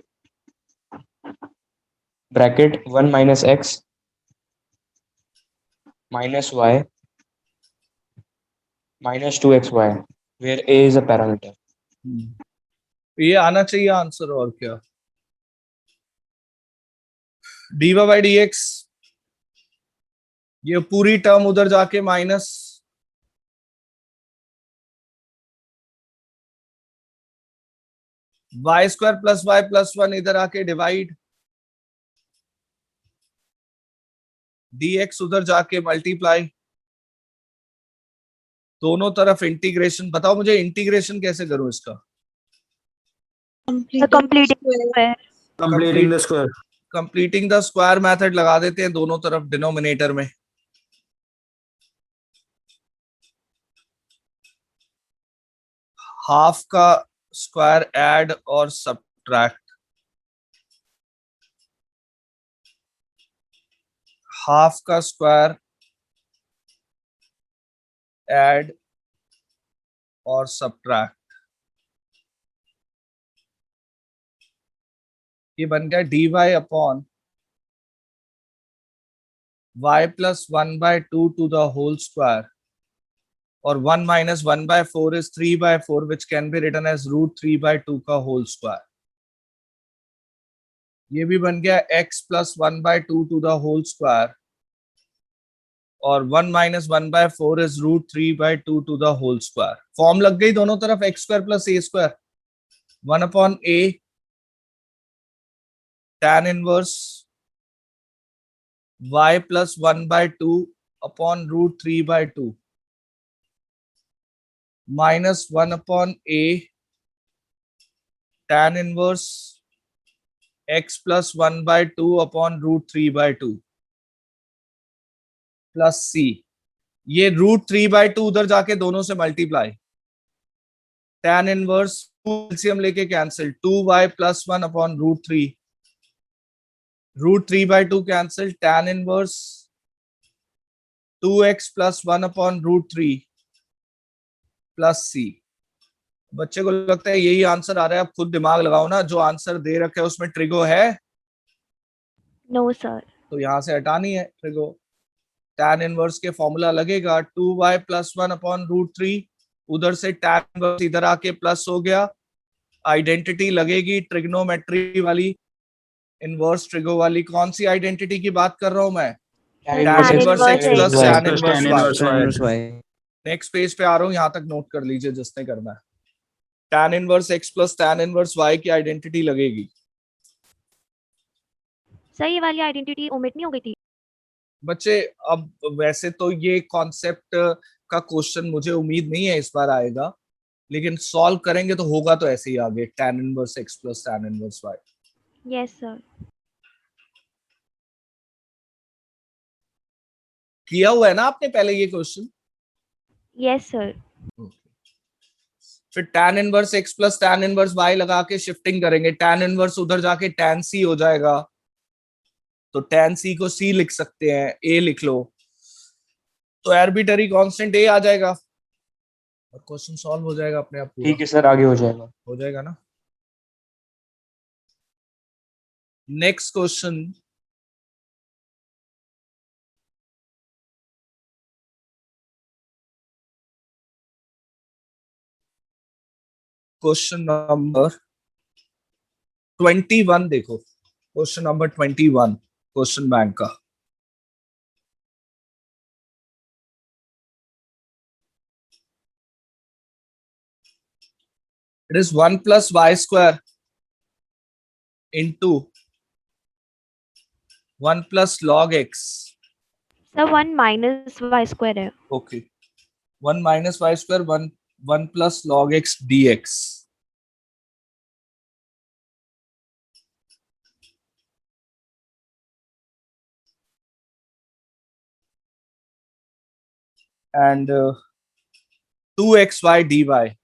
bracket 1 minus x minus y minus 2xy where a is a parameter. ये आना चाहिए आंसर, और क्या। dy by dx, ये पूरी टर्म उधर जाके minus y square plus y plus 1 इधर आके डिवाइड, dx उधर जाके मल्टीप्लाई, दोनों तरफ इंटीग्रेशन। बताओ मुझे इंटीग्रेशन कैसे करूं इसका? Completing the square. Completing the square method लगा देते हैं दोनों तरफ डिनोमिनेटर में। हाफ का स्क्वायर ऐड और सब्ट्रैक्ट, हाफ का स्क्वायर ऐड और सब्ट्रैक्ट, ये बन गया dy अपॉन y plus 1/2 to the whole square, और 1 minus 1/4 is 3/4 which can be written as √3/2 का होल स्क्वायर। ये भी बन गया x plus 1/2 to the whole square, और 1 minus 1/4 is √3/2 to the whole square. Form लग गई दोनों तरफ, x square plus a square, 1 upon a tan inverse y plus 1/2 upon √3/2 minus 1 upon a tan inverse x plus 1/2 upon √3/2 plus c। ये √3/2 उधर जाके दोनों से मल्टीप्लाई, tan इनवर्स एलसीएम लेके cancel, 2y plus 1 upon √3, √3/2 cancel, tan inverse 2x plus 1 upon √3 plus c। बच्चे को लगता है यही आंसर आ रहा है, आप खुद दिमाग लगाओ ना, जो आंसर दे रखे है उसमें ट्रिगो है? No sir. तो यहां से हटानी है ट्रिगो। tan इनवर्स के फॉर्मूला लगेगा 2y प्लस 1 अपॉन √3, उधर से tan इनवर्स इधर आके प्लस हो गया, आइडेंटिटी लगेगी ट्रिग्नोमेट्री वाली, इनवर्स ट्रिगो वाली। कौन सी आइडेंटिटी की बात कर रहा हूं मैं? tan tan inverse inverse x plus y tan inverse y। y। Next page पे आ रहा हूं, यहां तक नोट कर लीजिए जिसने करना है। tan inverse x plus tan inverse y की आइडेंटिटी लगेगी। सर ये वाली आइडेंटिटी ओमिट नहीं हो गई थी? बच्चे अब वैसे तो ये कॉन्सेप्ट का क्वेश्चन मुझे उम्मीद नहीं है इस बार आएगा, लेकिन सॉल्व करेंगे तो होगा तो ऐसे ही आगे, tan inverse x plus tan inverse y। Yes sir. किया हुआ है ना आपने पहले ये क्वेश्चन? Yes sir. फिर tan inverse x plus tan inverse y लगा के शिफ्टिंग करेंगे, tan इनवर्स उधर जाके tan c हो जाएगा, तो tan c को c लिख सकते हैं, a लिख लो, तो आर्बिट्ररी कांस्टेंट a आ जाएगा। और क्वेश्चन सॉल्व हो जाएगा अपने आप पूरा। ठीक है सर, आगे हो जाएगा। हो जाएगा ना। नेक्स्ट क्वेश्चन, क्वेश्चन नंबर 21 देखो, क्वेश्चन नंबर 21 क्वेश्चन बैंक का। It is 1 plus y square into 1 plus log x. Sir 1 minus y square है। Okay. 1 minus y square, 1 plus log x dx. And 2xy dy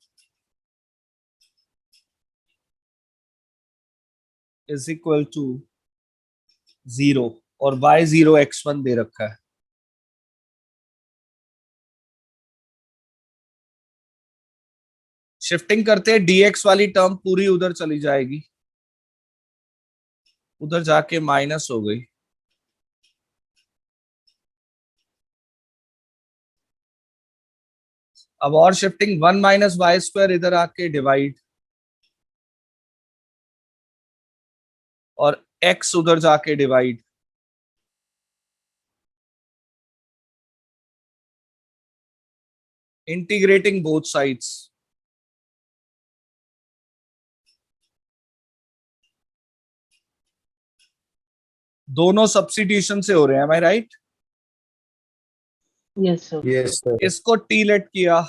is equal to 0 और y0 x1 दे रखा है। शिफ्टिंग करते हैं, dx वाली टर्म पूरी उधर चली जाएगी, उधर जाके माइनस हो गई। अब और शिफ्टिंग, 1 माइनस वाई स्क्वायर इधर आके डिवाइड, और x उधर जाके डिवाइड। इंटीग्रेटिंग बोथ साइड्स, दोनों सब्स्टिट्यूशन से हो रहे हैं, M I right? Yes sir. इसको टी लेट किया,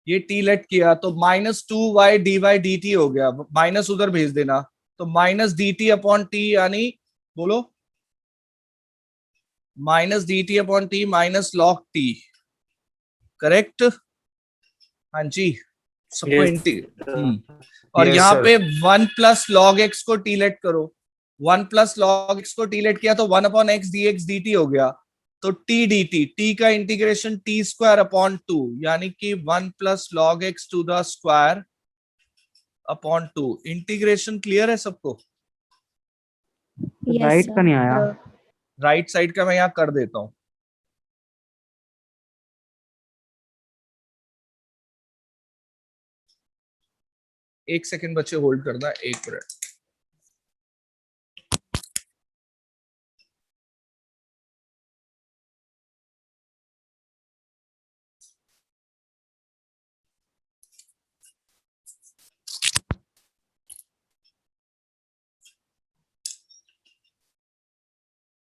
ये टी लेट किया तो -2y dy dt हो गया, माइनस उधर भेज देना, तो -dt अपॉन टी, यानी बोलो -dt upon t minus log t, correct? हाँ जी, सबको और Yes, यहाँ sir. पे 1 प्लस लॉग एक्स को टी लेट करो, 1 प्लस लॉग एक्स को टी लेट किया तो 1 upon x d x d t हो गया, तो टी डी टी, टी का इंटीग्रेशन टी स्क्वायर अपॉन 2, यानी कि 1 plus log x to the square upon 2। Integration clear है सबको? राइट का नहीं आया। राइट साइड का मैं यहाँ कर देता हूँ। एक सेकंड बच्चे होल्ड करना, 1 मिनट।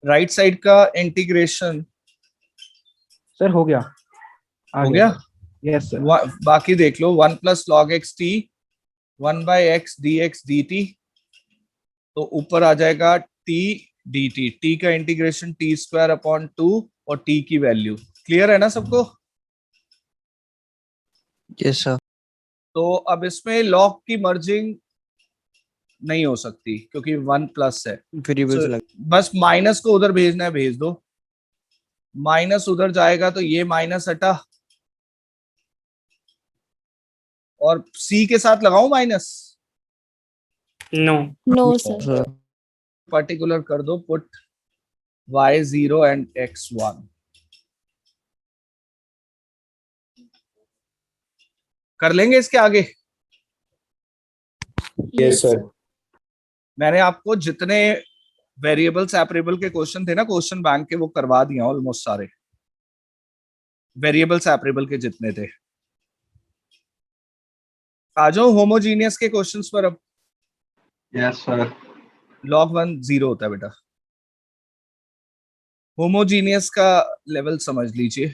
राइट साइड का इंटीग्रेशन सर हो गया। हो गया? Yes sir. बाकी देख लो, 1 plus log x T 1 by x d x d T, तो ऊपर आ जाएगा टी डी टी, टी का इंटीग्रेशन टी स्क्वायर अपॉन 2 और टी की वैल्यू। क्लियर है ना सबको? Yes sir. तो अब इसमें लॉग की मर्जिंग नहीं हो सकती क्योंकि 1 प्लस है, वेरिएबल्स So, लग बस माइनस को उधर भेजना है, भेज दो। माइनस उधर जाएगा तो ये माइनस हटा, और सी के साथ लगाऊं माइनस? No sir. पर्टिकुलर कर दो, पुट y0 एंड x1। कर लेंगे इसके आगे? Yes sir. मैंने आपको जितने वेरिएबल सेपरेबल के क्वेश्चन थे ना क्वेश्चन बैंक के, वो करवा दिया ऑलमोस्ट सारे, वेरिएबल सेपरेबल के जितने थे। आ जाओ होमोजीनियस के क्वेश्चंस पर अब। Yes sir. log 1 0 होता है बेटा। होमोजीनियस का लेवल समझ लीजिए।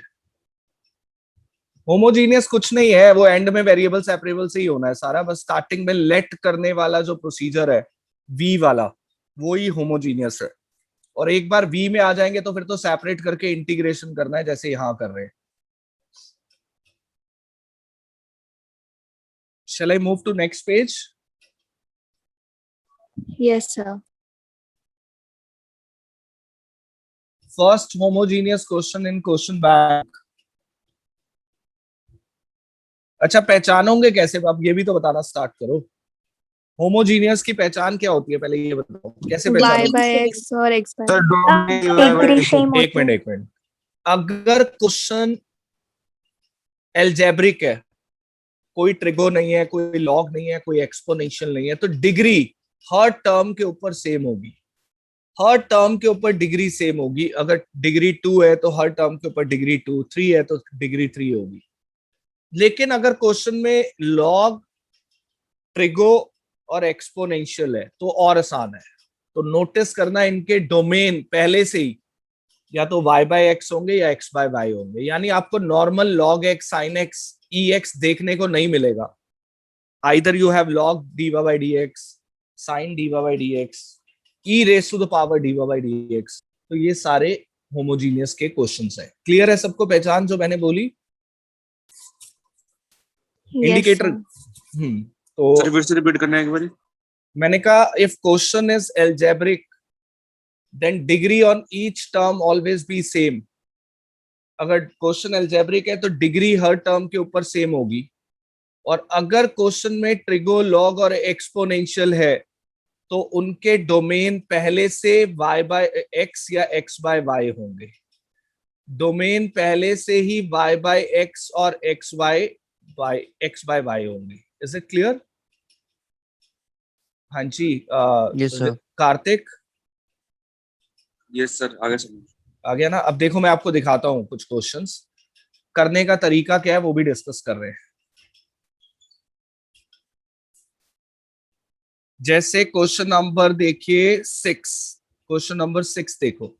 होमोजीनियस कुछ नहीं है, वो एंड में वेरिएबल सेपरेबल से ही होना है सारा, बस स्टार्टिंग में लेट करने वाला जो प्रोसीजर है वी वाला, वो ही होमोजीनियस है। और एक बार वी में आ जाएंगे तो फिर तो सेपरेट करके इंटीग्रेशन करना है, जैसे यहां कर रहे हैं। Shall I move to next page? Yes, sir. First homogeneous question in question bank. अच्छा, पहचानोगे कैसे? अब ये भी तो बताना स्टार्ट करो। होमोजीनियस की पहचान क्या होती है, पहले ये बताओ, कैसे y पहचानोगे? by x और x by sir y. Degree same एक मिनट, एक मिनट। अगर क्वेश्चन एल्जेब्रिक है, कोई ट्रिगो नहीं है, कोई लॉग नहीं है, कोई एक्सपोनेंशियल नहीं है, तो डिग्री हर टर्म के ऊपर सेम होगी। हर टर्म के ऊपर डिग्री सेम होगी। अगर डिग्री 2 है तो हर टर्म के ऊपर डिग्री 2, 3 है तो डिग्री 3 होगी। लेकिन अगर क्वेश्चन में लॉग, ट्रिगो और एक्सपोनेंशियल है तो और आसान है। तो नोटिस करना, इनके डोमेन पहले से ही या तो y बाय एक्स होंगे या x बाय वाई होंगे। यानी आपको normal log x, sin x, ex देखने को नहीं मिलेगा। Either you have log dy by dx, sin dy by dx, e raised to the power dy by dx। तो ये सारे होमोजीनियस के क्वेश्चंस हैं। क्लियर है सबको पहचान जो मैंने बोली? Yes, indicator. sir. तो सर फिर से रिपीट करना है एक बारी। मैंने कहा if question is algebraic then degree on each term always be same। अगर क्वेश्चन एल्जेब्रिक है तो डिग्री हर टर्म के ऊपर सेम होगी। और अगर क्वेश्चन में ट्रिगो, लॉग और एक्सपोनेंशियल है तो उनके डोमेन पहले से y बाय एक्स या x बाय वाई होंगे। डोमेन पहले से ही y बाय एक्स और x बाय वाई होंगे। Is it clear? हाँ जी। Yes sir. Kartik yes sir, आगे समझ। आ गया ना? अब देखो मैं आपको दिखाता हूँ कुछ क्वेश्चंस, करने का तरीका क्या है वो भी डिस्कस कर रहे हैं। जैसे क्वेश्चन नंबर देखिए 6, क्वेश्चन नंबर 6 देखो।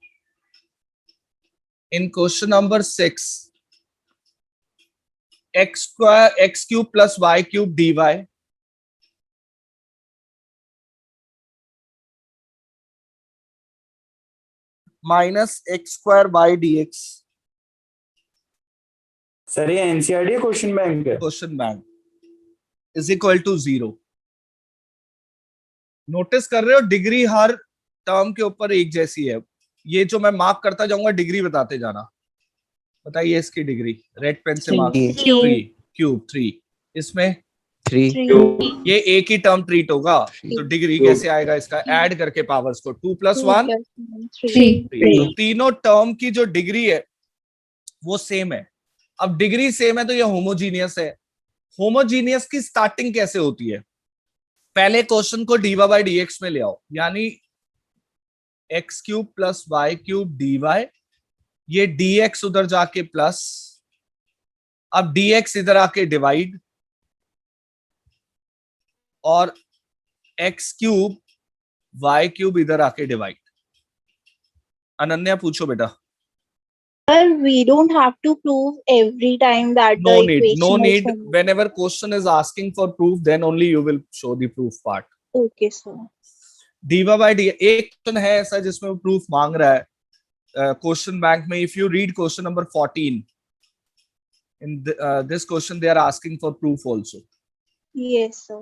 In question number 6 x cube plus Y cube D Y minus X square Y D X. Sir ये एनसीईआरटी क्वेश्चन बैंक है। Question bank is equal to 0। Notice कर रहे हो डिग्री हर टर्म के ऊपर एक जैसी है। ये जो मैं मार्क करता जाऊंगा डिग्री बताते जाना। बताइए इसकी डिग्री, रेड पेन से मार्क। 3 क्यूब 3, इसमें 3 ये एक ही टर्म ट्रीट होगा तो डिग्री कैसे आएगा इसका? ऐड करके पावर्स को 2 प्लस 1 3 तो तीनों टर्म की जो डिग्री है वो सेम है। अब डिग्री सेम है तो ये होमोजीनियस है। होमोजीनियस की स्टार्टिंग कैसे होती है? पहले क्वेश्चन को डीवाई बाई डी एक्स में ले आओ, यानी x cube plus Y cube D y, ये dx उधर जाके प्लस, अब dx इधर आके डिवाइड, और x क्यूब वाई क्यूब इधर आके डिवाइड। अनन्या पूछो बेटा। Sir, we don't have to prove every time that No the need, equation no is need. homogeneous. Whenever question is asking for proof, then only you will show the proof part. Okay, sir. dy by d, एक क्वेश्चन है ऐसा जिसमें वो प्रूफ मांग रहा है क्वेश्चन बैंक में। If you read question number 14, in this question they are asking for proof also। Yes, sir.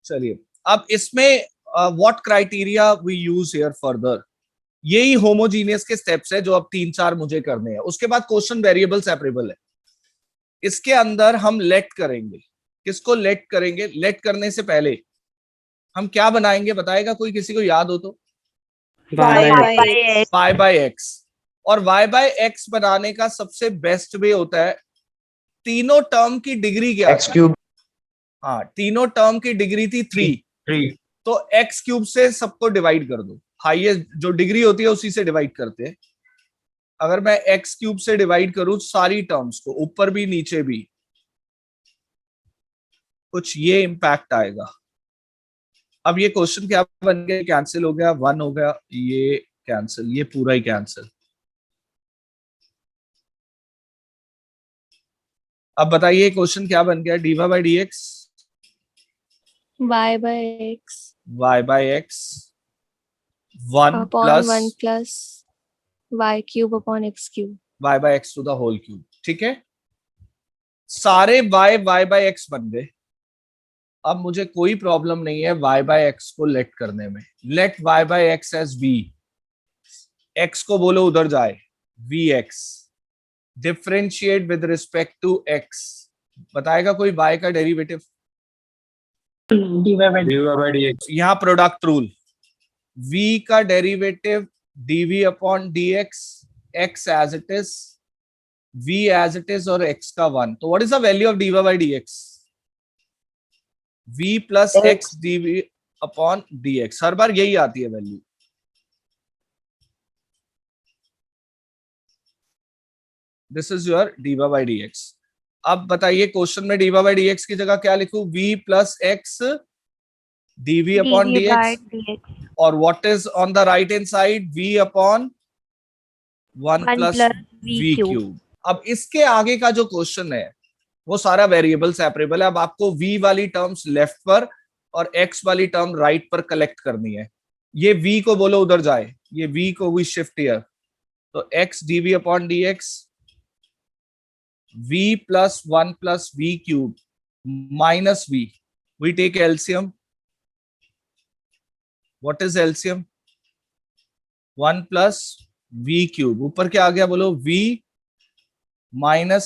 चलिए, अब इसमें what criteria we use here further, यही होमोजीनियस के स्टेप्स है जो अब 3-4 मुझे करने हैं। उसके बाद क्वेश्चन वेरिएबल सेपरेबल है। इसके अंदर हम लेट करेंगे। किसको लेट करेंगे? लेट करने से पहले हम क्या बनाएंगे बताएगा कोई? किसी को याद हो तो? y by x. और y बाय एक्स बनाने का सबसे बेस्ट वे होता है, तीनों टर्म की डिग्री क्या एक्स क्यूब। हाँ, तीनों टर्म की डिग्री थी 3, तो एक्स क्यूब से सबको डिवाइड कर दो। हाईएस्ट जो डिग्री होती है उसी से डिवाइड करते हैं। अगर मैं एक्स क्यूब से डिवाइड करूं सारी टर्म्स को, ऊपर भी नीचे भी, कुछ ये इंपैक्ट आएगा। अब ये क्वेश्चन क्या बन गया? कैंसिल हो गया, 1 हो गया, ये कैंसिल, ये पूरा ही कैंसिल। अब बताइए क्वेश्चन क्या बन गया? D by D x, y by x y by x 1 upon 1 plus plus y cube upon x cube। y by x to the whole cube. ठीक है, सारे y बाय एक्स बन गए। अब मुझे कोई प्रॉब्लम नहीं है y बाय एक्स को लेट करने में। Let y by x as v, x को बोलो उधर जाए, vx, differentiate with respect to x, बताएगा कोई y का डेरिवेटिव? dy by dx यहाँ प्रोडक्ट रूल, v का डेरिवेटिव dv अपॉन dx, x as it is, v as it is और x का 1. तो what is the value of dy by dx? v plus x dv अपॉन dx. हर बार यही आती है value. This is your dy by dx. अब बताइए क्वेश्चन में dy by dx की जगह क्या लिखूं? v plus x dv upon dv by dx, dx और what is on the right hand side? v upon 1 1 plus plus v v cube. Cube. अब इसके आगे का जो क्वेश्चन है वो सारा वेरिएबल सेपरेबल है. अब आपको v वाली टर्म्स लेफ्ट पर और x वाली टर्म राइट पर कलेक्ट करनी है. ये v को बोलो उधर जाए, ये v को वी शिफ्ट हियर. तो x dv अपॉन dx, v plus 1 plus v cube minus v. We take LCM. What is LCM? 1 plus v cube. ऊपर क्या आ गया बोलो? v minus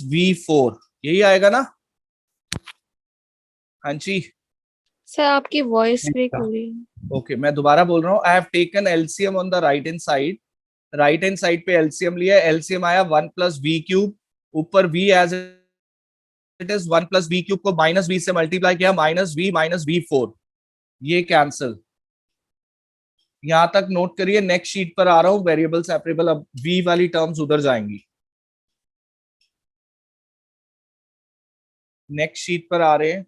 v4. यही आएगा ना? हाँ जी. सर आपकी वॉइस ब्रेक हो रही है. ओके, मैं दोबारा बोल रहा हूँ. I have taken LCM on the right hand side. Right hand side पे एलसीएम लिया. एलसीएम आया 1 प्लस वी क्यूब. ऊपर v एज इट इज 1 प्लस वी क्यूब को माइनस v से मल्टीप्लाई किया, माइनस v4. ये कैंसल. यहां तक नोट करिए. नेक्स्ट शीट पर आ रहा हूं. Variable separable. अब v वाली टर्म्स उधर जाएंगी. नेक्स्ट शीट पर आ रहे हैं.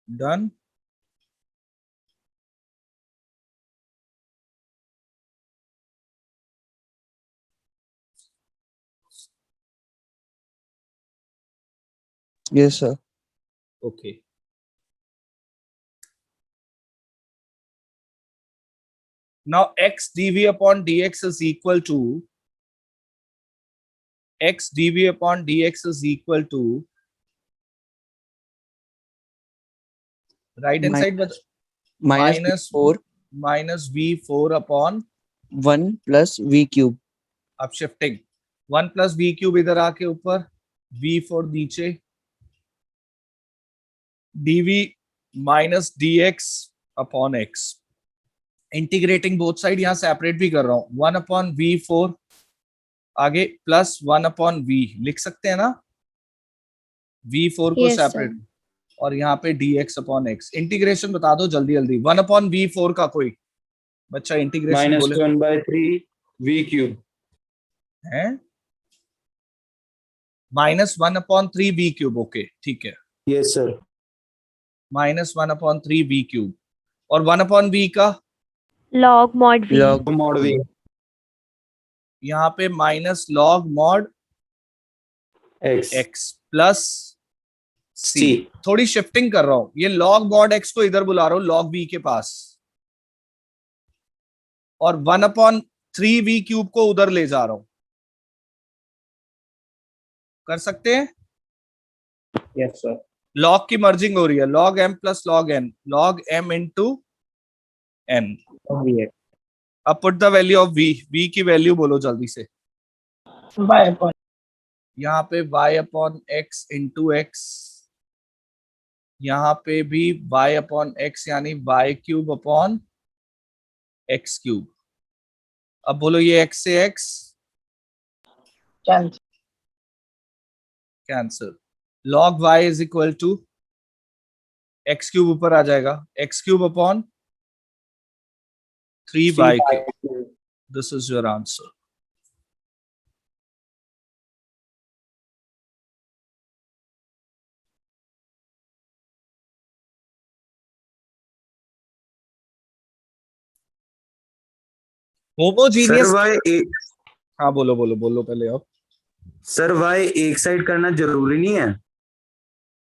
Done. Yes, sir. Okay. Now x dv upon dx is equal to x dv upon dx is equal to right hand side, but Minus minus v4 upon 1 plus v cube. अब शिफ्टिंग 1 प्लस v क्यूब इधर आके ऊपर, v4 नीचे, dv minus dx upon x. Integrating both side. यहां सेपरेट भी कर रहा हूं. 1 अपॉन v4 आगे प्लस 1 अपॉन v लिख सकते हैं ना? v4 को Yes, sir. सेपरेट और यहाँ पे dx अपॉन x. इंटीग्रेशन बता दो जल्दी जल्दी. 1 अपॉन v4 का कोई बच्चा इंटीग्रेशन minus बोले 1 by 3 v cube. है? Minus 1 upon 3 v cube. Okay ठीक है. Yes, sir. Minus 1 upon 3 v cube और 1 अपॉन v का log mod v. Log Mod v. यहाँ पे minus log mod X. x plus c. C. थोड़ी शिफ्टिंग कर रहा हूं. ये लॉग मॉड x को इधर बुला रहा हूं लॉग v के पास, और 1 अपॉन 3 v क्यूब को उधर ले जा रहा हूं. कर सकते हैं? Yes, sir. लॉग की मर्जिंग हो रही है. Log m plus log n, log m into n. अब put the value of v. v की वैल्यू बोलो जल्दी से. यहाँ पे y अपॉन x इंटू x, यहाँ पे भी y अपॉन x यानी y क्यूब अपॉन x क्यूब. अब बोलो ये x से x cancel. log y is equal to x cube ऊपर आ जाएगा, x cube upon 3y cube. This is your answer. Homogeneous sir हाँ बोलो बोलो बोलो पहले आप। सर वाई एक साइड करना जरूरी नहीं है।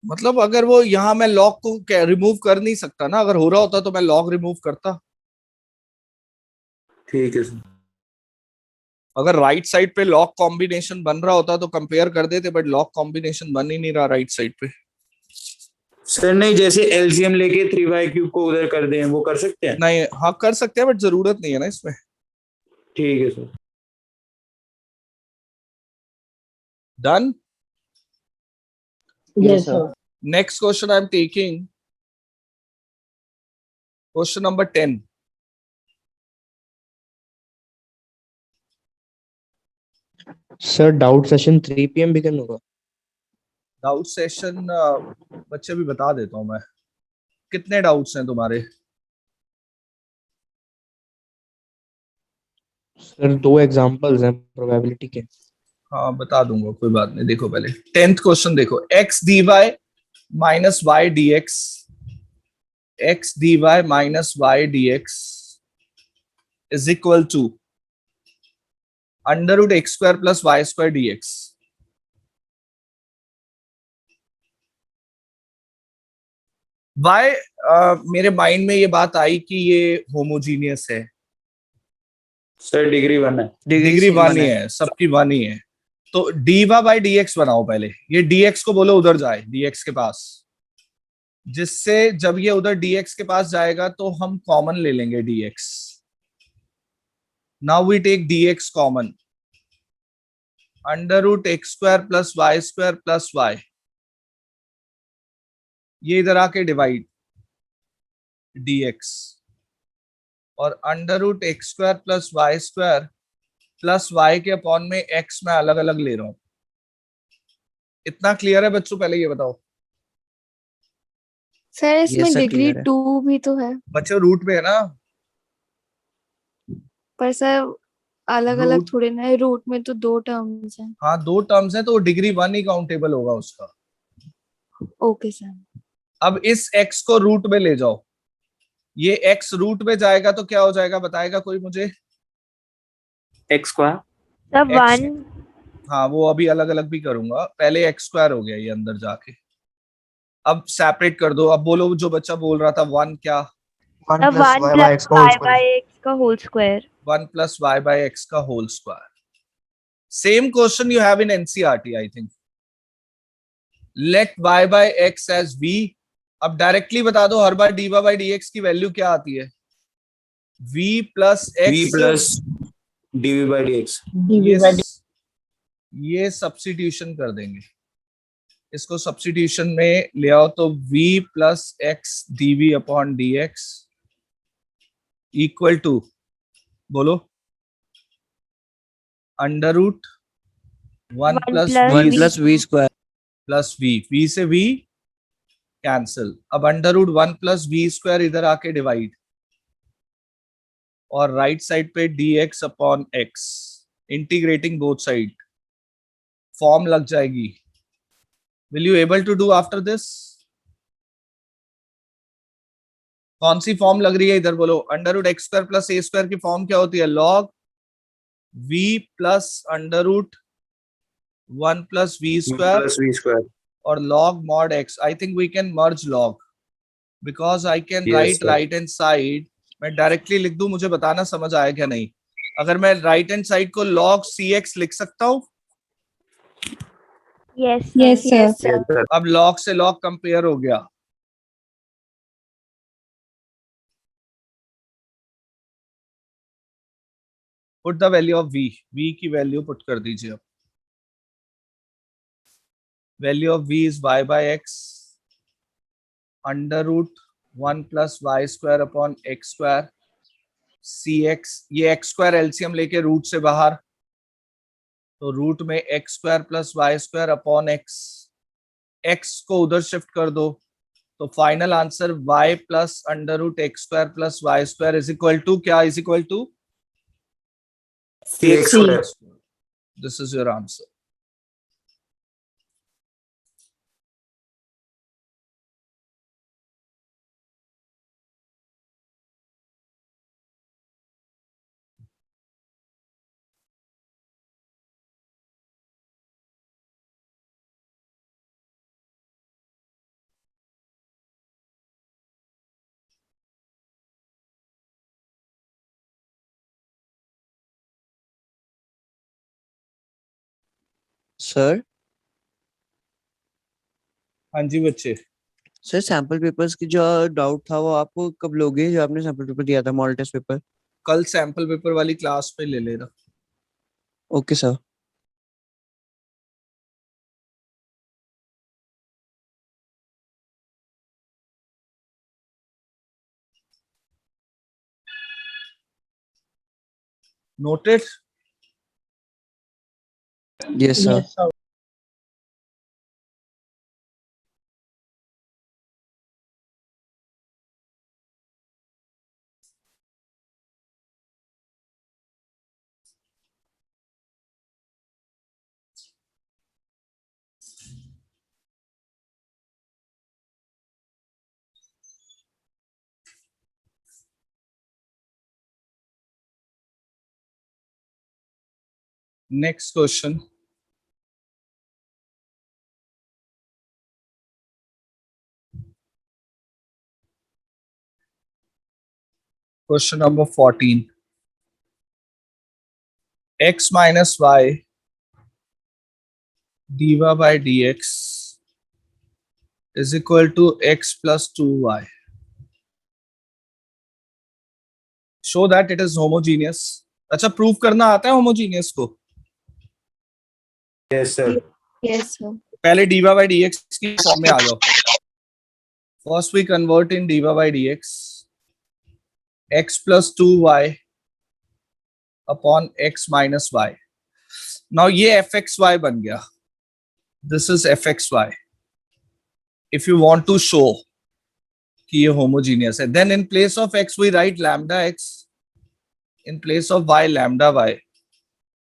मतलब अगर वो यहाँ मैं लॉग को रिमूव कर नहीं सकता ना, अगर हो रहा होता तो मैं लॉग रिमूव करता। ठीक है सर। अगर राइट साइड पे लॉग कॉम्बिनेशन बन रहा होता तो कंपेयर कर देते, बट लॉग कॉम्बिनेशन बन ही नहीं रहा राइट साइड पे। सर नहीं, जैसे एलसीएम लेके 3y³ को उधर कर दें, वो कर सकते हैं? नहीं हाँ कर सकते हैं, बट जरूरत नहीं है ना इसमें। ठीक है सर। Done. Yes, sir. Next question I am taking question number 10। Sir doubt session 3 PM begin होगा। डाउट सेशन बच्चे भी बता देता हूं मैं। कितने डाउट्स हैं तुम्हारे? सर 2 एग्जांपल्स हैं प्रोबेबिलिटी के। हाँ बता दूंगा, कोई बात नहीं। देखो पहले 10th क्वेश्चन देखो, x dy minus y D x, x dy minus y D x is equal to under root x square plus y square d x. Why मेरे माइंड में ये बात आई कि ये होमोजीनियस है। सर डिग्री 1 है। डिग्री 1 ही है, सबकी 1 ही है। तो डीवा बाई डी एक्स बनाओ पहले। ये डीएक्स को बोलो उधर जाए, डीएक्स के पास, जिससे जब ये उधर डीएक्स के पास जाएगा तो हम कॉमन ले लेंगे dx. Now we take dx common, under root x square plus y, ये इधर आके डिवाइड डीएक्स, और under root x square plus y के अपॉन में एक्स मैं अलग अलग ले रहा हूं। इतना क्लियर है बच्चों? पहले ये बताओ। सर इसमें sir, डिग्री clear है। 2 भी तो है, बच्चों रूट में है ना? पर सर अलग अलग रूट, थोड़े ना है, रूट में तो 2 टर्म्स हैं। हाँ 2 टर्म्स हैं तो डिग्री 1 ही काउंटेबल होगा उसका। Okay sir. अब इस x को रूट में ले जाओ, ये x रूट में जाएगा तो क्या हो जाएगा बताएगा कोई मुझे? X square. सर X, 1 हाँ वो अभी अलग अलग भी करूंगा, पहले एक्स स्क्वायर हो गया ये अंदर जाके। अब सेपरेट कर दो। अब बोलो जो बच्चा बोल रहा था 1 क्या? 1 1 प्लस y बाय x का whole y square. by x का whole square. 1 plus Y by X का whole square. Same question you have in NCERT I think. Let y by x as v। अब डायरेक्टली बता दो हर बार dy बाई डी एक्स की वैल्यू क्या आती है? v plus v X plus dv/dx। ये सब्स्टिट्यूशन कर देंगे, इसको सब्स्टिट्यूशन में ले आओ तो v plus x d v upon d x equal to, बोलो, under root 1 plus 1 v plus v square। Plus v से v कैंसिल। अब under root 1 plus v square इधर आके डिवाइड, और राइट साइड पे dx upon x, integrating both side, form लग जाएगी। Will you able to do after this? कौन सी फॉर्म लग रही है इधर बोलो? Under root x square plus ए स्क्वायर की फॉर्म क्या होती है? Log v plus under root 1 plus v square plus v square. और log mod x। I think we can merge log because I can Yes, write sir. right hand side। मैं डायरेक्टली लिख दूं, मुझे बताना समझ आया क्या नहीं? अगर मैं राइट हैंड साइड को log cx लिख सकता हूं। yes Yes, sir। sir. Yes, sir. अब log से log कंपेयर हो गया। Put the value of v की वैल्यू पुट कर दीजिए। अब value of v is y by x under root 1 plus y square upon x square c x. ये एक्स स्क्वायर एलसीएम लेके रूट से बाहर, तो रूट में x square plus y square upon x, x को उधर शिफ्ट कर दो तो final answer y plus under root x square plus y square is equal to क्या? Is equal to cx square। This is your answer. Sir हाँ जी बच्चे, सर सैंपल पेपर्स की जो डाउट था वो आपको कब लोगे, जो आपने सैंपल पेपर दिया था मॉडल टेस्ट पेपर? कल सैंपल पेपर वाली क्लास में ले लेना। Okay sir. Noted? Yes sir. Next question, question number 14. X minus y dy by dx is equal to x plus 2y. Show that it is homogeneous. अच्छा, प्रूव करना आता है होमोजीनियस को? Yes sir. Yes sir. पहले dy by dx की फॉर्म में आ जाओ। First we convert in dy by dx x plus 2y upon x minus y. Now ये fxy बन गया. This is fxy. If you want to show कि ये homogeneous है, then in place of x we write lambda x, in place of y lambda y.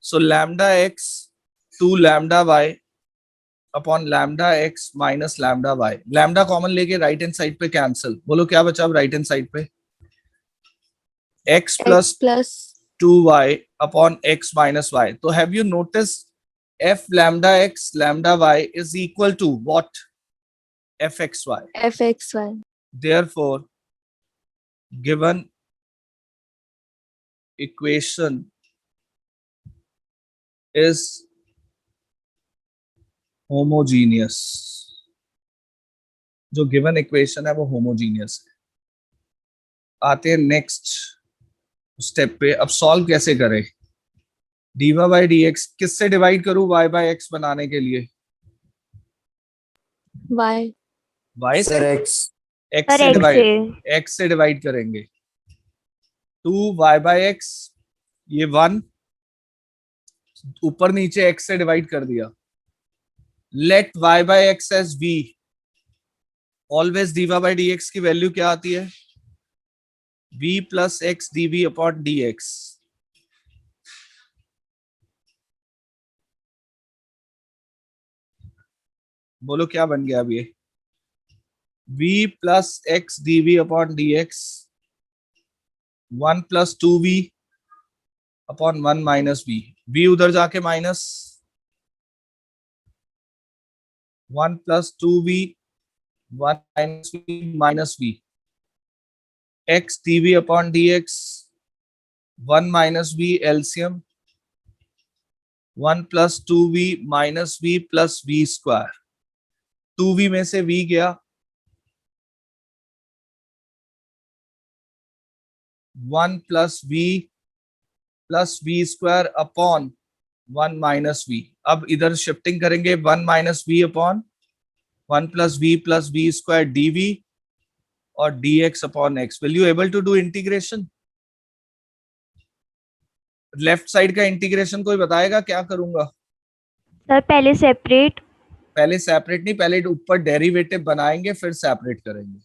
So lambda x 2 lambda y upon lambda x minus lambda y. Lambda common लेके राइट हैंड साइड पे कैंसिल. बोलो क्या बचा अब राइट हैंड साइड पे? x plus 2y upon x minus y. So have you noticed f lambda x lambda y is equal to what? fxy. fxy. Therefore, given equation is homogeneous. जो given equation है वो homogeneous है. आते हैं नेक्स्ट स्टेप पे. अब सॉल्व कैसे करें? dy by dx किससे डिवाइड करूं y by x बनाने के लिए? y सर से एक्स x सर से एक्स डिवाइड से x से डिवाइड करेंगे. 2y by x, ये 1 ऊपर नीचे x से डिवाइड कर दिया. Let y by x as v. Always dy by dx की वैल्यू क्या आती है? v plus x dv upon dx. बोलो क्या बन गया अब ये? v plus x dv upon dx 1 plus 2v upon 1 minus v. v उधर जाके minus 1 plus 2v 1 minus v minus v. x dv upon dx 1 minus v LCM 1 plus 2v minus v plus v square. 2v में से v गया, 1 plus v square upon 1 minus v. अब इधर शिफ्टिंग करेंगे 1 minus v upon 1 plus v square dv और dx upon x. Will you able to do integration? Left side का इंटीग्रेशन कोई बताएगा क्या करूंगा? सर पहले सेपरेट नहीं, पहले ऊपर डेरिवेटिव बनाएंगे फिर सेपरेट करेंगे.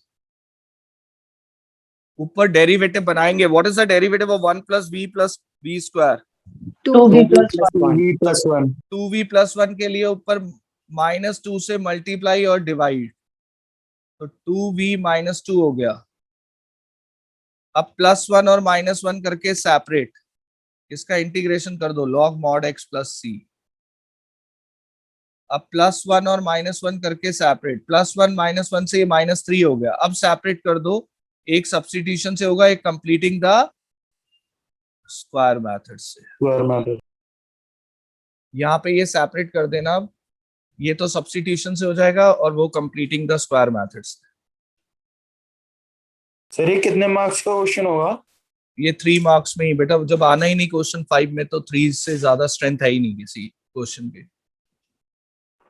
ऊपर डेरिवेटिव बनाएंगे. What is the derivative of 1 plus v square? 2v plus 2v+1 2v plus 1 के लिए ऊपर -2 से मल्टीप्लाई और डिवाइड, तो 2v minus 2 हो गया. अब +1 और -1 करके सेपरेट. इसका इंटीग्रेशन कर दो log mod x plus c. अब +1 और -1 करके सेपरेट. +1 -1 से ये -3 हो गया. अब सेपरेट कर दो. एक सब्स्टिट्यूशन से होगा, एक कंप्लीटिंग द स्क्वायर मेथड से. स्क्वायर मेथड यहाँ पे ये सेपरेट कर देना अब, ये तो सब्स्टिट्यूशन से हो जाएगा और वो completing the square methods. Sir ये कितने मार्क्स का क्वेश्चन होगा? ये 3 मार्क्स में ही बेटा, जब आना ही नहीं क्वेश्चन 5 में तो 3 से ज्यादा स्ट्रेंथ है ही नहीं किसी क्वेश्चन के।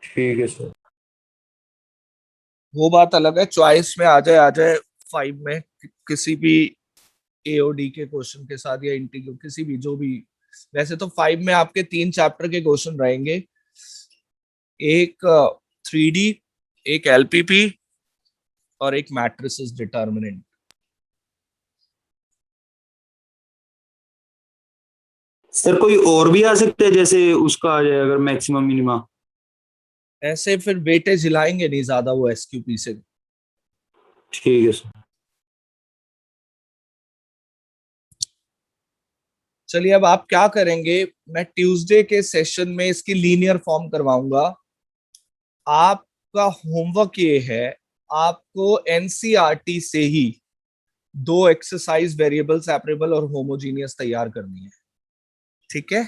ठीक है सर। वो बात अलग है, चॉइस में आ जाए 5 में किसी भी एओडी के क्वेश्चन के साथ या इंटीग्रल किसी भी, जो भी। वैसे तो 5 में आपके 3 चैप्टर के क्वेश्चन रहेंगे, एक 3D, एक एलपीपी और एक मैट्रिसेस डिटर्मिनेंट। सर कोई और भी आ सकते हैं, जैसे उसका आ जाए अगर मैक्सिमम मिनिमा? ऐसे फिर वेटेज हिलाएंगे नहीं ज्यादा वो एसक्यूपी से। ठीक है सर। चलिए अब आप क्या करेंगे, मैं ट्यूसडे के सेशन में इसकी लीनियर फॉर्म करवाऊंगा। आपका होमवर्क ये है, आपको एनसीईआरटी से ही 2 एक्सरसाइज वेरिएबल सेपरेबल और होमोजीनियस तैयार करनी है, ठीक है?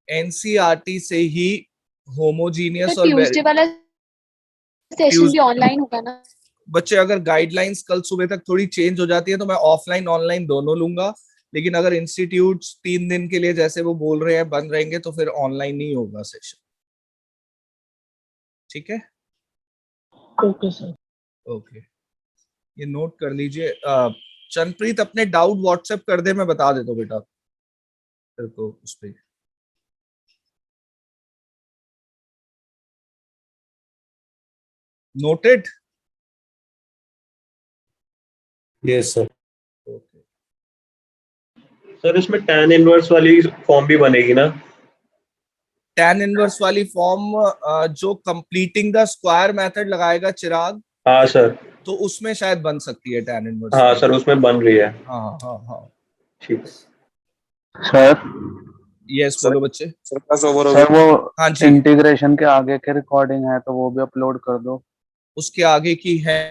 एनसीईआरटी से ही होमोजीनियस और ट्यूसडे वाला सेशन भी ऑनलाइन होगा ना? बच्चे अगर गाइडलाइंस कल सुबह तक थोड़ी चेंज हो जाती है तो मैं ऑफलाइन ऑनलाइन दोनों लूंगा, लेकिन अगर इंस्टीट्यूट्स 3 दिन के लिए जैसे वो बोल रहे हैं बंद रहेंगे तो फिर ऑनलाइन ही होगा सेशन, ठीक है? Okay sir. ओके, ये नोट कर लीजिए। चंद्रप्रीत अपने डाउट व्हाट्सएप कर दे, मैं बता देता हूँ बेटा तेरे को उस पे। Noted? Yes sir. Okay, sir इसमें tan इनवर्स वाली फॉर्म भी बनेगी ना? tan इनवर्स वाली फॉर्म जो कंप्लीटिंग द स्क्वायर मेथड लगाएगा चिराग, हाँ सर। तो उसमें शायद बन सकती है tan इनवर्स। हाँ सर उसमें बन रही है। हाँ हाँ हाँ। ठीक है सर यस बोलो बच्चे। सर वो हाँ जी, इंटीग्रेशन के आगे के रिकॉर्डिंग है तो वो भी अपलोड कर दो। उसके आगे की है